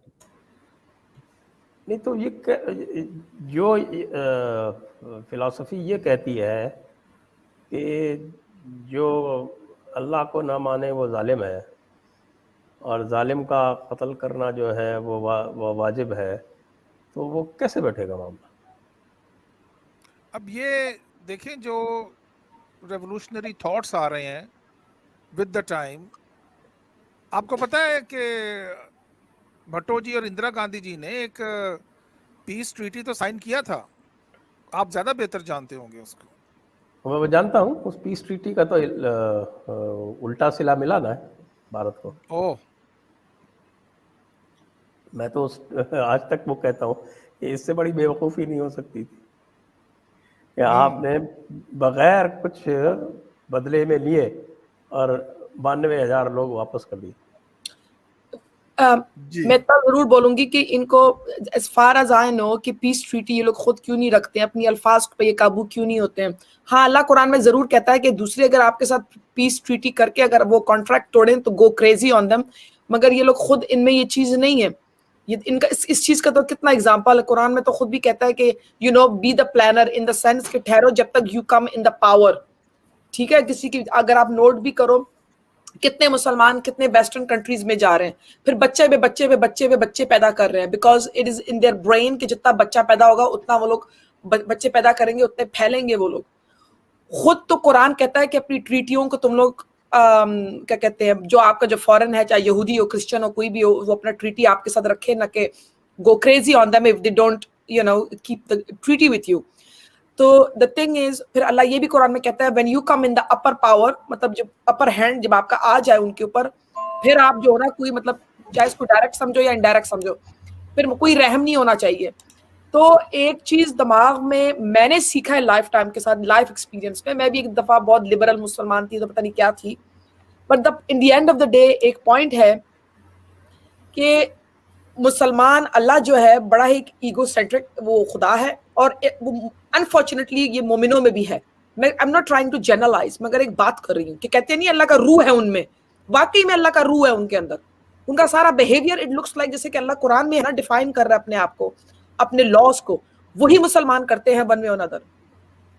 नहीं तो ये जो फिलॉसफी ये कहती है कि जो अल्लाह को ना माने वो जालिम है और जालिम का कत्ल करना जो है वो वाजिब है, तो वो कैसे बैठेगा मामला? अब ये देखें, जो रेवोल्यूशनरी थॉट्स आ रहे हैं विद द टाइम, आपको पता है कि भट्टो जी और इंदिरा गांधी जी ने एक पीस ट्रीटी तो साइन किया था। आप ज्यादा बेहतर जानते होंगे उसको। मैं जानता हूँ, उस पीस ट्रीटी का तो उल्टा सिला मिला ना है भारत को। ओह, मैं तो आज तक वो कहता हूँ कि इससे बड़ी बेवकूफ़ी नहीं हो सकती थी कि आपने बगैर कुछ बदले में लिए और 92,000 लोग वापस कर दिए। मैं इतना जरूर बोलूंगी कि इनको as far as I know कि पीस ट्रीटी ये लोग खुद क्यों नहीं रखते हैं, अपनी अल्फाज पे ये काबू क्यों नहीं होते हैं। हाँ, अल्लाह कुरान में जरूर कहता है कि दूसरे अगर आपके साथ पीस ट्रीटी करके अगर वो कॉन्ट्रैक्ट तोड़ें तो गो क्रेजी ऑन देम, मगर ये लोग खुद, इनमें ये चीज नहीं है। ये इनका इस चीज का तो कितना एग्जाम्पल है, कुरान में तो खुद भी कहता है कि you know be the planner, in the sense कि ठहरो जब तक you come in the power. ठीक है, किसी की अगर आप नोट भी करो, कितने मुसलमान कितने वेस्टर्न कंट्रीज में जा रहे हैं, फिर बच्चे पैदा कर रहे हैं, because it is in their brain कि जितना बच्चा पैदा होगा उतना वो लोग बच्चे पैदा करेंगे, उतने फैलेंगे वो लोग। खुद तो कुरान कहता है कि अपनी ट्रीटियों को तुम लोग क्या कहते हैं, जो आपका जो फॉरेन है, चाहे यहूदी हो, क्रिश्चियन हो, कोई भी हो, वो अपना ट्रीटी आपके साथ रखे, ना कि go crazy on them if they don't you know keep the treaty with you. तो द थिंग इज, फिर अल्लाह ये भी कुरान में कहता है when you come in the upper power, मतलब जब अपर हैंड जब आपका आ जाए उनके ऊपर, फिर आप जो है ना, कोई मतलब चाहे इसको डायरेक्ट समझो या इनडायरेक्ट समझो, फिर कोई रहम नहीं होना चाहिए। तो एक चीज दिमाग में मैंने सीखा है लाइफ टाइम के साथ, लाइफ एक्सपीरियंस में, मैं भी एक दफा बहुत लिबरल मुसलमान थी तो पता नहीं क्या थी, but in the end of the day एक पॉइंट है कि मुसलमान अल्लाह जो है बड़ा ही ईगोसेंट्रिक वो खुदा है, और वो अनफॉर्चुनेटली ये मोमिनों में भी है। मैं I am not trying to generalise, मगर एक बात कर रही हूँ कि कहते नहीं अल्लाह का रूह है उनमें, वाकई में अल्लाह का रूह है उनके अंदर, उनका सारा बिहेवियर इट लुक्स लाइक जैसे कि अल्लाह कुरान में है ना डिफाइन कर रहा है अपने आप को, अपने लॉज को, वही मुसलमान करते हैं वन वे और अदर।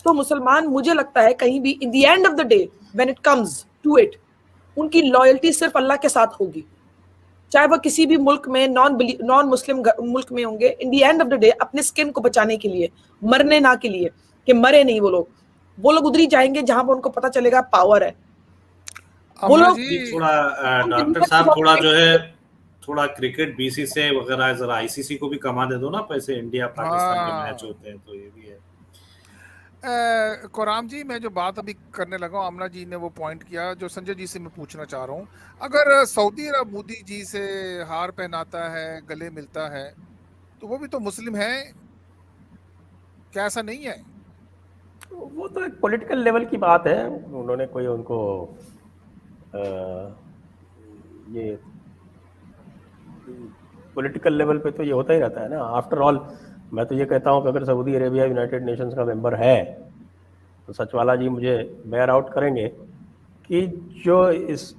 तो मुसलमान मुझे लगता है कहीं भी in the end of the day when it comes to it, उनकी लॉयल्टी सिर्फ अल्लाह के साथ होगी, चाहे वह किसी भी मुल्क में नॉन मुस्लिम मुल्क में होंगे। इन दी एंड ऑफ द डे अपने स्किन को बचाने के लिए, मरने ना के लिए कि मरे नहीं वो लोग उधर ही जाएंगे जहां पर उनको पता चलेगा पावर है। वो लोग थोड़ा डॉक्टर साहब थोड़ा जो है थोड़ा क्रिकेट बीसीसीआई वगैरह जरा आईसीसी को भी कमा दे दो ना पैसे, इंडिया पाकिस्तान के मैच होते हैं तो ये भी है। कोराम जी, मैं जो बात अभी करने लगा हूँ, आमना जी ने वो पॉइंट किया जो संजय जी से मैं पूछना चाह रहा हूँ। अगर सऊदी अरब मोदी जी से हार पहनाता है, गले मिलता है, तो वो भी तो मुस्लिम है, क्या ऐसा नहीं है? वो तो एक पॉलिटिकल लेवल की बात है, उन्होंने कोई उनको ये पॉलिटिकल लेवल पे तो ये होता ही रहता है ना। आफ्टर ऑल मैं तो ये कहता हूँ कि अगर सऊदी अरेबिया यूनाइटेड नेशंस का मेंबर है तो सचवाला जी मुझे बेयर आउट करेंगे कि जो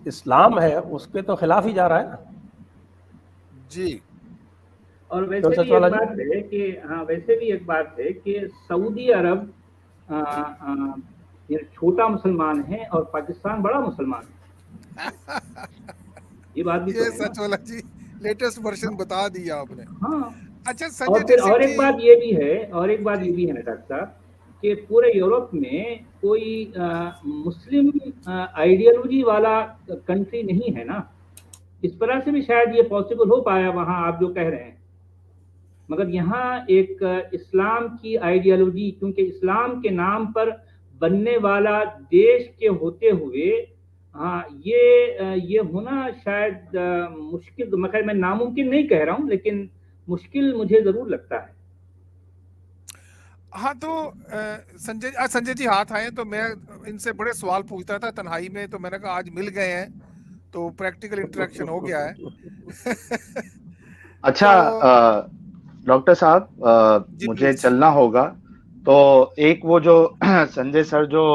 इस्लाम है उसके तो खिलाफ ही जा रहा है ना जी। और वैसे भी एक बात है कि हाँ, वैसे भी एक बात है कि सऊदी अरब ये छोटा मुसलमान है और पाकिस्तान बड़ा मुसलमान है। ये बात भी ये तो है सच वाला जी, लेटेस्ट वर्जन बता दिया आपने। हाँ। अच्छा और संजय फिर जी, और एक बात ये भी है, ना डॉक्टर साहब, कि पूरे यूरोप में कोई मुस्लिम आइडियोलॉजी वाला कंट्री नहीं है ना। इस तरह से भी शायद ये पॉसिबल हो पाया वहां, आप जो कह रहे हैं। मगर यहाँ एक इस्लाम की आइडियोलॉजी, क्योंकि इस्लाम के नाम पर बनने वाला देश के होते हुए हाँ, ये होना शायद मुश्किल, मगर मैं नामुमकिन नहीं कह रहा हूँ, लेकिन मुश्किल मुझे जरूर लगता है। हाँ तो संजय जी हाथ आए तो मैं इनसे बड़े सवाल पूछता था तन्हाई में, तो मैंने कहा आज मिल गए हैं तो प्रैक्टिकल इंटरेक्शन हो गया है। अच्छा डॉक्टर साहब मुझे चलना होगा, तो एक वो जो संजय सर जो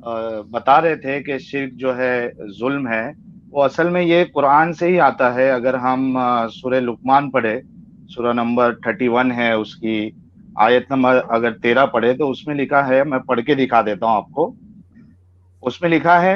बता रहे थे कि शिर्क जो है जुल्म है, वो असल में ये कुरान से ही आता है। अगर हम सूरह लुकमान पढ़े, सूरह नंबर 31 है, उसकी आयत नंबर अगर 13 पढ़े तो उसमें लिखा है, मैं पढ़ के दिखा देता हूँ आपको। उसमें लिखा है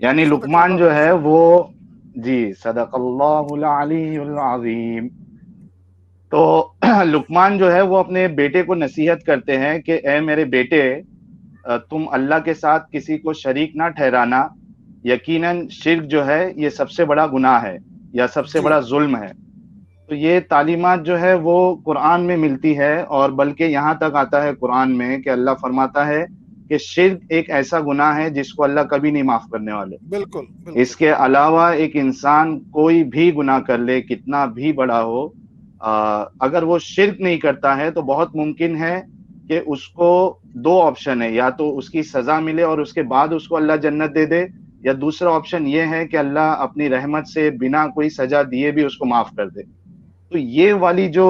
यानी लुकमान जो है वो जी सदक़ल्लाहुल अलीयुल अज़ीम। तो लुकमान जो है वो अपने बेटे को नसीहत करते हैं कि ए मेरे बेटे, तुम अल्लाह के साथ किसी को शरीक ना ठहराना, यकीनन शिर्क जो है ये सबसे बड़ा गुनाह है या सबसे बड़ा जुल्म है। तो ये तालीमात जो है वो कुरान में मिलती है, और बल्कि यहाँ तक आता है कुरान में कि अल्लाह फरमाता है कि शिर्क एक ऐसा गुनाह है जिसको अल्लाह कभी नहीं माफ करने वाले। बिल्कुल। इसके अलावा एक इंसान कोई भी गुनाह कर ले, कितना भी बड़ा हो, अगर वो शिर्क नहीं करता है तो बहुत मुमकिन है कि उसको दो ऑप्शन है, या तो उसकी सजा मिले और उसके बाद उसको अल्लाह जन्नत दे दे, या दूसरा ऑप्शन ये है कि अल्लाह अपनी रहमत से बिना कोई सजा दिए भी उसको माफ कर दे। तो ये वाली जो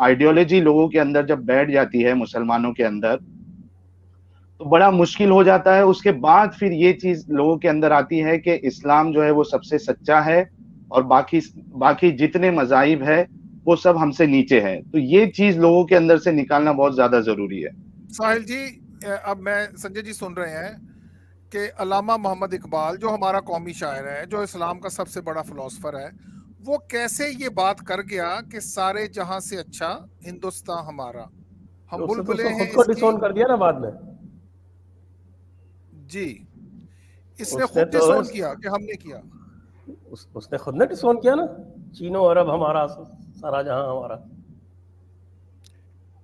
आइडियोलॉजी लोगों के अंदर जब बैठ जाती है, मुसलमानों के अंदर, तो बड़ा मुश्किल हो जाता है। उसके बाद फिर ये चीज लोगों के अंदर आती है कि इस्लाम जो है वो सबसे सच्चा है और बाकी जितने मज़ाहिब है वो सब हमसे नीचे है। तो ये चीज लोगों के अंदर से निकालना बहुत ज्यादा जरूरी है। साहिल जी, अब मैं संजय जी सुन रहे हैं कि अल्लामा मोहम्मद इकबाल जो हमारा कौमी शायर है, जो इस्लाम का सबसे बड़ा फिलोसफर है, वो कैसे ये बात कर गया कि सारे जहां से अच्छा हिंदुस्तान हमारा, हम बुलबुलें हैं खुद को डिसोन कर दिया ना बाद में। जी, इसने खुद डिसोन किया कि हमने किया। उसने खुद ने डिसोन किया ना, चीनो अरब हमारा, सारा जहां हमारा।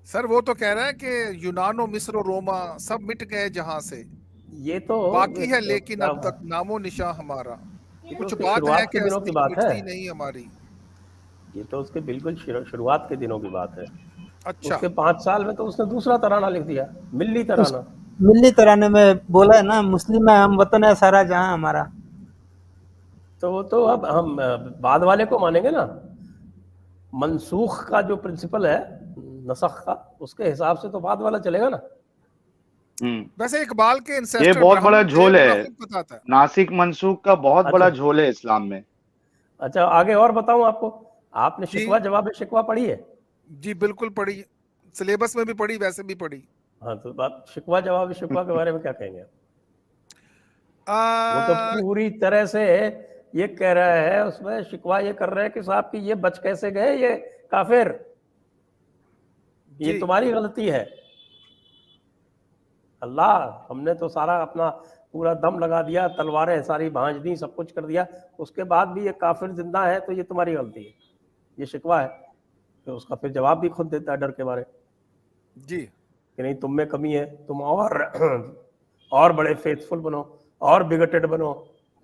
सर वो तो कह रहा है कि यूनानो मिस्र रोमा सब मिट गए जहां से, ये तो बाकी है लेकिन अब तक नामो निशा हमारा, कुछ तो बात है कि दिनों की बात है, नहीं हमारी। ये तो उसके बिल्कुल शुरुआत के दिनों की बात है। अच्छा। उसके 5 साल में तो उसने दूसरा तराना लिख दिया, मिल्ली तराना। मिल्ली तराने में बोला है ना, मुस्लिम है हम, वतन है सारा जहां हमारा। तो अब हम बाद वाले को मानेंगे ना। मनसूख का जो प्रिंसिपल है नसख का, उसके हिसाब से तो बाद वाला चलेगा ना। वैसे इकबाल के ये बहुत बड़ा झोल है, नासिक मनसूख का बहुत बड़ा झोल है इस्लाम में। अच्छा आगे और बताऊं आपको, आपने शिकवा जवाब शिकवा पढ़ी है? जी बिल्कुल पढ़ी, सिलेबस में भी पढ़ी, वैसे भी पढ़ी। हाँ तो बात शिकवा जवाब शिकवा के बारे में क्या कहेंगे? वो तो पूरी तरह से ये कह रहा है, उसमें शिकवा ये कर रहे हैं कि साहब की ये बच कैसे गए, ये काफिर, ये तुम्हारी गलती है। अल्लाह, हमने तो सारा अपना पूरा दम लगा दिया, तलवारें सारी भांज दी, सब कुछ कर दिया, उसके बाद भी ये काफिर जिंदा है, तो ये तुम्हारी गलती है, ये शिकवा है। तो उसका फिर जवाब भी खुद देता है डर के मारे जी कि नहीं, तुम में कमी है, तुम और बड़े फेथफुल बनो, और बिगटेड बनो,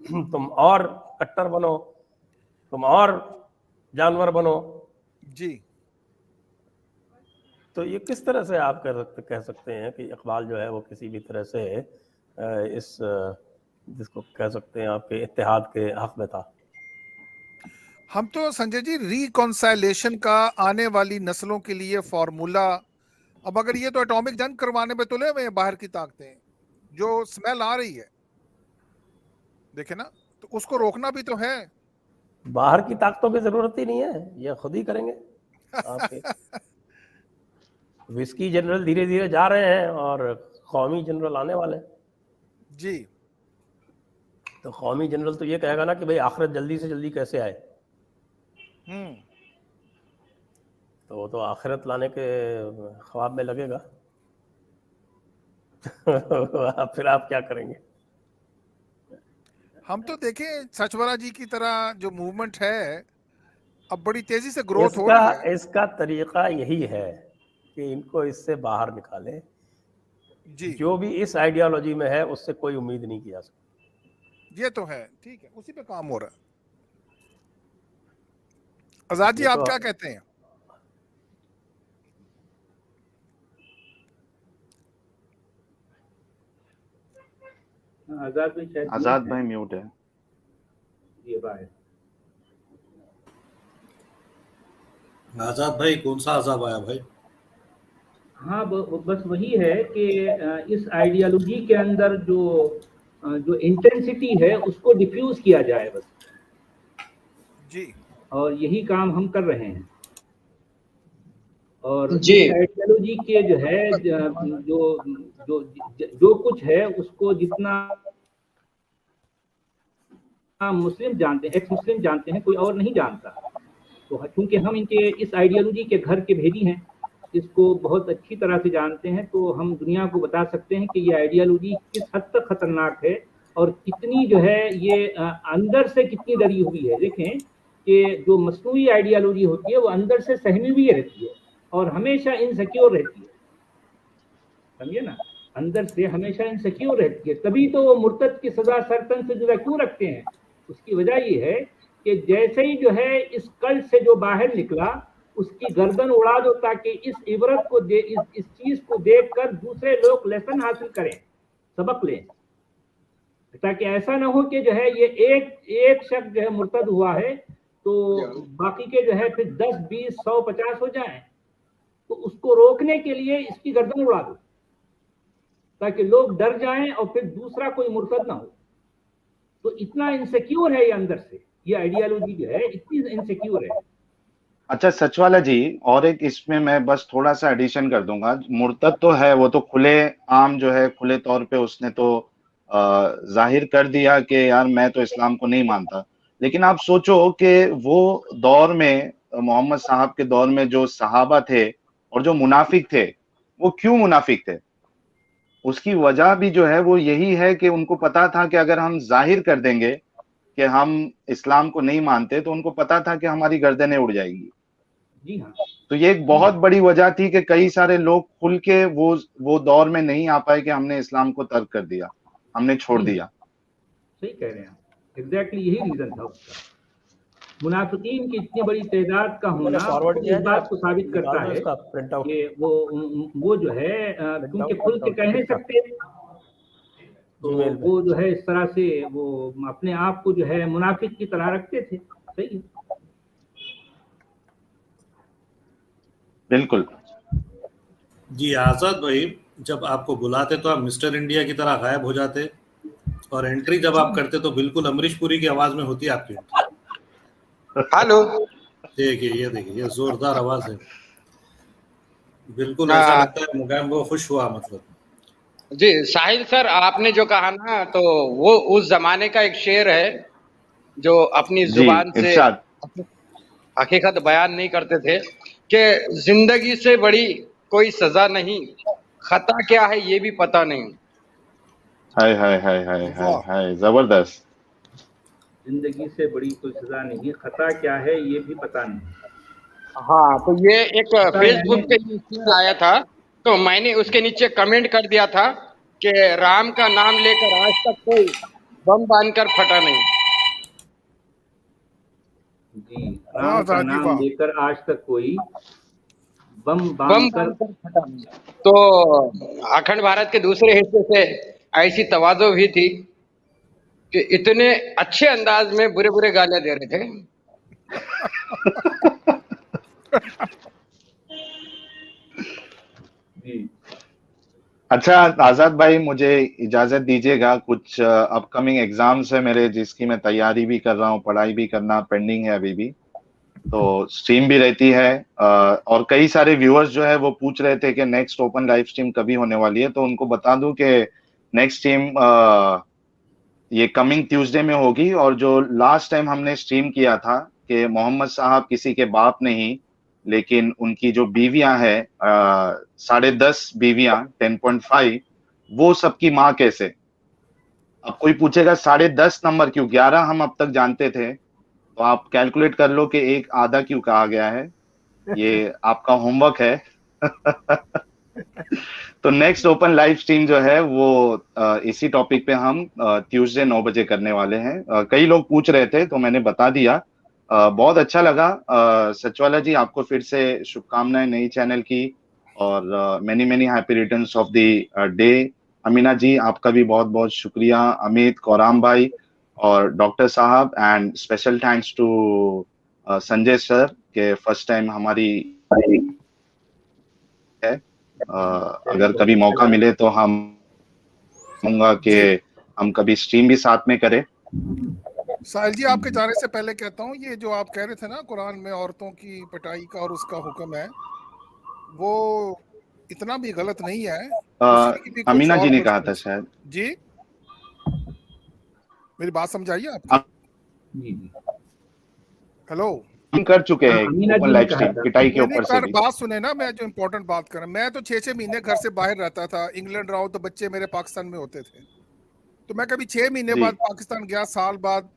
तुम और कट्टर बनो, तुम और जानवर बनो। जी। तो ये किस तरह से आप कह सकते हैं कि इकबाल जो है वो किसी भी तरह से इस जिसको कह सकते हैं आपके इत्तेहाद के हक में था? हम तो संजय जी रिकॉन्साइलेशन का आने वाली नस्लों के लिए फॉर्मूला, अब अगर ये तो एटॉमिक जंग करवाने में तुले हुए बाहर की ताकतें, जो स्मेल आ रही है देखे ना, तो उसको रोकना भी तो है। बाहर की ताकतों की जरूरत ही नहीं है, ये खुद ही करेंगे आपके विस्की जनरल धीरे धीरे जा रहे हैं और कौमी जनरल आने वाले हैं जी। तो कौमी जनरल तो ये कहेगा ना कि भाई आखिरत जल्दी से जल्दी कैसे आए, तो वो तो आखिरत लाने के ख्वाब में लगेगा फिर आप क्या करेंगे? हम तो देखें सचवरा जी की तरह जो मूवमेंट है अब बड़ी तेजी से ग्रोथ हो रही है। इसका तरीका यही है कि इनको इससे बाहर निकालें जी। जो भी इस आइडियोलॉजी में है उससे कोई उम्मीद नहीं की जा सकती। ये तो है, ठीक है, उसी पे काम हो रहा है। आजाद जी, आप क्या कहते हैं? आजाद भाई म्यूट है। ये बात आजाद भाई, कौन सा अजाब आया भाई? हाँ, बस वही है कि इस आइडियोलॉजी के अंदर जो इंटेंसिटी है उसको डिफ्यूज किया जाए बस जी। और यही काम हम कर रहे हैं। और जी। आइडियोलॉजी के जो है जो कुछ है उसको जितना मुस्लिम जानते हैं, एक्स मुस्लिम जानते हैं, कोई और नहीं जानता। तो क्योंकि हम इनके इस आइडियोलॉजी के घर के भेदी हैं, इसको बहुत अच्छी तरह से जानते हैं, तो हम दुनिया को बता सकते हैं कि ये आइडियोलॉजी किस हद तक खतरनाक है और कितनी जो है ये अंदर से कितनी डरी हुई है। देखें कि जो मसनूई आइडियोलॉजी होती है वो अंदर से सहमी हुई रहती है और हमेशा इनसिक्योर रहती है, समझिए ना, अंदर से हमेशा इनसिक्योर रहती है। तभी तो वो मुर्तद की सजा सरतन से जुदा क्यों रखते हैं? उसकी वजह ये है कि जैसे ही जो है इस कल्ट से जो बाहर निकला उसकी गर्दन उड़ा दो ताकि इस इबरत को इस चीज को देखकर दूसरे लोग लेसन हासिल करें, सबक लें, ताकि ऐसा ना हो कि जो है ये एक शख्स जो है मुर्तद हुआ है तो बाकी के जो है फिर 10, 20, 100, 50 हो जाएं। तो उसको रोकने के लिए इसकी गर्दन उड़ा दो ताकि लोग डर जाएं और फिर दूसरा कोई मुर्तद ना हो। तो इतना इनसिक्योर है ये अंदर से, ये आइडियोलॉजी जो है इतनी इनसिक्योर है। अच्छा सचवाला जी, और एक इसमें मैं बस थोड़ा सा एडिशन कर दूंगा। मुर्तद तो है, वो तो खुले आम जो है खुले तौर पे उसने तो जाहिर कर दिया कि यार मैं तो इस्लाम को नहीं मानता। लेकिन आप सोचो कि वो दौर में, मोहम्मद साहब के दौर में जो सहाबा थे और जो मुनाफिक थे, वो क्यों मुनाफिक थे? उसकी वजह भी जो है वो यही है कि उनको पता था कि अगर हम जाहिर कर देंगे कि हम इस्लाम को नहीं मानते तो उनको पता था कि हमारी गर्दनें उड़ जाएंगी। जी हाँ। तो ये एक बहुत बड़ी वजह थी कि कई सारे लोग खुल के वो दौर में नहीं आ पाए कि हमने इस्लाम को तर्क कर दिया, हमने छोड़ दिया। सही कह रहे हैं, एग्जैक्टली यही रीजन था उसका। मुनाफिकीन की इतनी बड़ी तादाद का होना इस बात को साबित करता है कि वो जो है क्योंकि खुल के कह नहीं सकते, तो वो जो है इस तरह से वो अपने आप को जो है मुनाफिक की तरह रखते थे। सही है, बिल्कुल जी। आजाद भाई, जब आपको बुलाते तो आप मिस्टर इंडिया की तरह गायब हो जाते और एंट्री जब आप करते तो बिल्कुल अमरीश पुरी की आवाज में होती आपकी। हेलो, देखिए ये जोरदार आवाज है, बिल्कुल ऐसा लगता है मुकाम वो खुश हुआ। मतलब जी साहिल सर, आपने जो कहा ना, तो वो उस जमाने का एक शेर है जो अपनी जुबान से हकीकत बयान नहीं करते थे कि जिंदगी से बड़ी कोई सजा नहीं, खता क्या है ये भी पता नहीं। हाय हाय हाय हाय हाय हाय, जबरदस्त। जिंदगी से बड़ी कोई सजा नहीं, खता क्या है ये भी पता नहीं। हाँ, तो ये एक फेसबुक यानी पे ये सीन आया था, तो मैंने उसके नीचे कमेंट कर दिया था कि राम का नाम लेकर आज तक कोई बम बांधकर फटा नहीं। जी, राम का नाम लेकर आज तक कोई बम बम बांधकर बांधकर फटा नहीं। तो अखंड भारत के दूसरे हिस्से से ऐसी तवाज़ो भी थी कि इतने अच्छे अंदाज में बुरे बुरे गालियां दे रहे थे। जी। अच्छा आजाद भाई, मुझे इजाजत दीजिएगा, कुछ अपकमिंग एग्जाम्स है मेरे जिसकी मैं तैयारी भी कर रहा हूँ, पढ़ाई भी करना पेंडिंग है अभी भी, तो स्ट्रीम भी रहती है और कई सारे व्यूअर्स जो है वो पूछ रहे थे कि नेक्स्ट ओपन लाइव स्ट्रीम कभी होने वाली है, तो उनको बता दूं कि नेक्स्ट स्ट्रीम ये कमिंग ट्यूसडे में होगी। और जो लास्ट टाइम हमने स्ट्रीम किया था कि मोहम्मद साहब किसी के बाप नहीं, लेकिन उनकी जो बीवियां हैं 10.5 बीवियां 10.5, वो सबकी माँ कैसे। अब कोई पूछेगा 10.5 नंबर क्यों, 11 हम अब तक जानते थे, तो आप कैलकुलेट कर लो कि एक आधा क्यों कहा गया है, ये आपका होमवर्क है। तो नेक्स्ट ओपन लाइव स्ट्रीम जो है वो इसी टॉपिक पे हम ट्यूसडे 9 बजे करने वाले हैं। कई लोग पूछ रहे थे तो मैंने बता दिया। बहुत अच्छा लगा। सचवाला जी, आपको फिर से शुभकामनाएं नई चैनल की, और many many happy returns of the day. Amina ji, आपका भी बहुत बहुत शुक्रिया। अमित, कोराम भाई और डॉक्टर साहब, and special thanks to Sanjay sir के फर्स्ट टाइम हमारी है। अगर कभी मौका मिले तो हम कहूंगा कि हम कभी स्ट्रीम भी साथ में करें। साहिल जी, आपके जाने से पहले कहता हूँ, ये जो आप कह रहे थे ना कुरान में औरतों की पिटाई का और उसका हुक्म है, वो इतना भी गलत नहीं है। अमीना जी ने कहा था शायद। जी, मेरी बात समझाइए आप। हेलो, हम कर चुके हैं ओपन लाइव स्ट्रीम पिटाई के ऊपर से भी। बात सुने ना, मैं जो इम्पोर्टेंट बात कर रहा हूँ, मैं तो 6-6 महीने घर से बाहर रहता था, इंग्लैंड रहा हूं तो बच्चे मेरे पाकिस्तान में होते थे, तो मैं कभी 6 महीने बाद पाकिस्तान गया, साल बाद,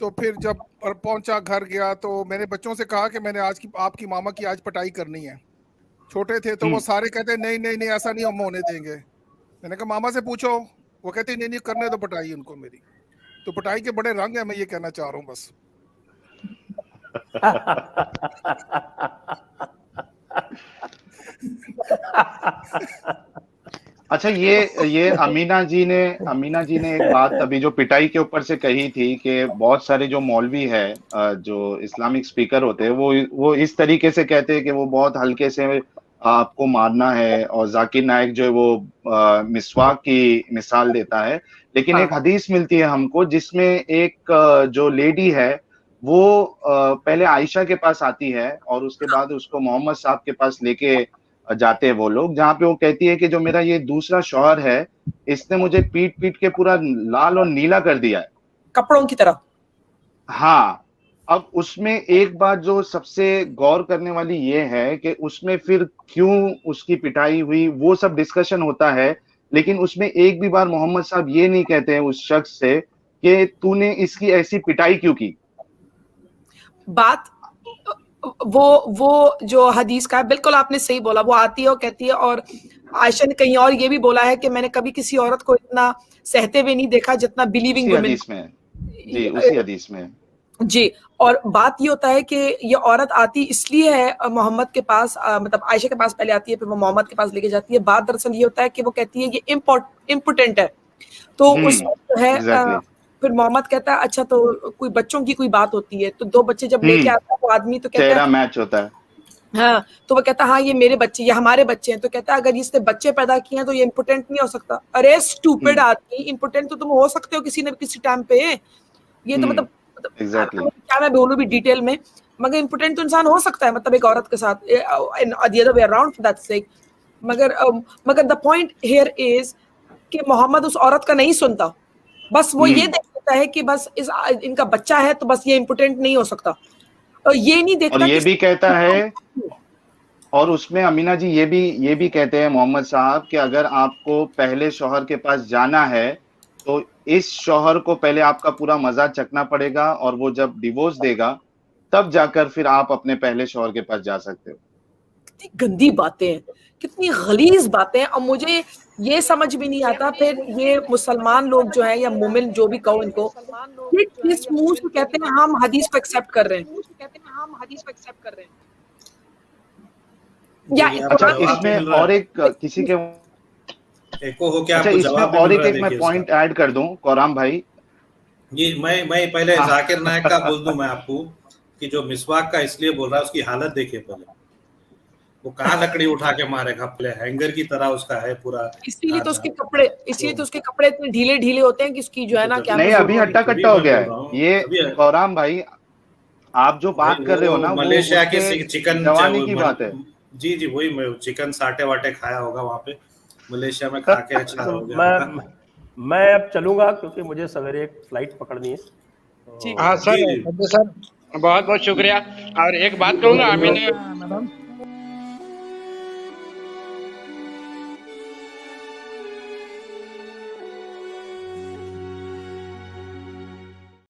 तो फिर जब पहुंचा घर गया तो मैंने बच्चों से कहा कि मैंने आज की आपकी मामा की आज पिटाई करनी है। छोटे थे तो वो सारे कहते नहीं नहीं नहीं ऐसा नहीं हम होने देंगे। मैंने कहा मामा से पूछो, वो कहते नहीं नहीं करने दो पिटाई उनको मेरी। तो पिटाई के बड़े रंग है, मैं ये कहना चाह रहा हूँ बस। अच्छा, ये अमीना जी ने एक बात अभी जो पिटाई के ऊपर से कही थी कि बहुत सारे जो मौलवी है जो इस्लामिक स्पीकर होते हैं वो इस तरीके से कहते हैं कि वो बहुत हल्के से आपको मारना है, और जाकिर नायक जो है वो मिसवाक की मिसाल देता है। लेकिन एक हदीस मिलती है हमको जिसमें एक जो लेडी है वो पहले आयशा के पास आती है और उसके बाद उसको मोहम्मद साहब के पास लेके जाते हैं वो लोग, जहाँ पे वो कहती है कि जो मेरा ये दूसरा शौहर है इसने मुझे पीट पीट के पूरा लाल और नीला कर दिया है, कपड़ों की तरह। हाँ। अब उसमें एक बात जो सबसे गौर करने वाली ये है कि उसमें फिर क्यों उसकी पिटाई हुई वो सब डिस्कशन होता है, लेकिन उसमें एक भी बार मोहम्मद साहब ये नहीं कहते हैं उस शख्स से कि तूने इसकी ऐसी पिटाई क्यों की। बात वो जो हदीस का है, बिल्कुल आपने सही बोला, वो आती है और कहती है, और आयशा ने कहीं और ये भी बोला है कि मैंने कभी किसी औरत को इतना सहते हुए नहीं देखा जितना बिलीविंग वुमेन। जी, उसी हदीस में जी। और बात ये होता है कि ये औरत आती इसलिए है मोहम्मद के पास, मतलब आयशा के पास पहले आती है, फिर वो मोहम्मद के पास लेके जाती है। बात दरअसल ये होता है कि वो कहती है ये इम्पोर्टेंट है, तो उस वक्त है फिर मोहम्मद कहता है अच्छा तो कोई बच्चों की कोई बात होती है, तो 2 बच्चे जब लेके आता है वो आदमी तो कहता है मैच होता है, हाँ, तो वो कहता है हाँ ये मेरे बच्चे, ये हमारे बच्चे हैं, तो कहता है अगर इसने बच्चे पैदा किए हैं तो ये इम्पोर्टेंट नहीं हो सकता। अरे स्टूपिड आदमी, इम्पोर्टेंट तो तुम हो सकते हो किसी न किसी टाइम पे, ये तो मतलब क्या मैं बोलूं भी डिटेल में, मगर इम्पोर्टेंट तो इंसान हो सकता है, मतलब एक औरत के साथ, the other way around for that sake। मगर द पॉइंट हियर इज कि मोहम्मद उस औरत का नहीं सुनता, बस वो ये देख लेता है कि बस इनका बच्चा है तो बस ये इम्पोर्टेंट नहीं हो सकता, और ये नहीं देखता, और ये भी कहता है और उसमें अमीना जी ये भी कहते हैं मोहम्मद साहब कि अगर आपको पहले शौहर के पास जाना है तो इस शौहर को पहले आपका पूरा मजा चखना पड़ेगा, और वो जब डिवोर्स देगा तब जाकर फिर आप अपने पहले शौहर के पास जा सकते हो। कितनी गंदी बातें हैं, कितनी गलीज बातें हैं। और मुझे ये समझ भी नहीं आता फिर ये मुसलमान लोग जो है या मोमिन जो भी कहो इनको, ये किस मुंह से कहते हैं हम हदीस को एक्सेप्ट कर रहे हैं। या अच्छा, इसमें और एक किसी के एको हो क्या? अच्छा, इसमें और एक मैं पॉइंट ऐड कर दूं कोराम भाई जी। मैं पहले जाकिर नायक का बोल दूं मैं आपको कि जो मिसवाक का इसलिए बोल रहा है उसकी हालत देखिए पहले, वो कहाँ लकड़ी उठा के मारेगा, पहले हैंगर की तरह उसका है पूरा। इसीलिए तो उसके कपड़े इतने ढीले ढीले होते हैं कि उसकी जो है ना क्या नहीं, अभी हट्टा कट्टा हो गया है ये। कोराम भाई आप जो बात कर रहे हो ना, मलेशिया के चिकन जवानी की बात है। जी वही चिकन साटे वाटे खाया होगा वहाँ पे मलेशिया में, खा के अच्छा हो गया। मैं अब चलूंगा क्योंकि मुझे सवेरे एक फ्लाइट पकड़नी है। हाँ सर, बहुत बहुत शुक्रिया। और एक बात कहूँगा, मैंने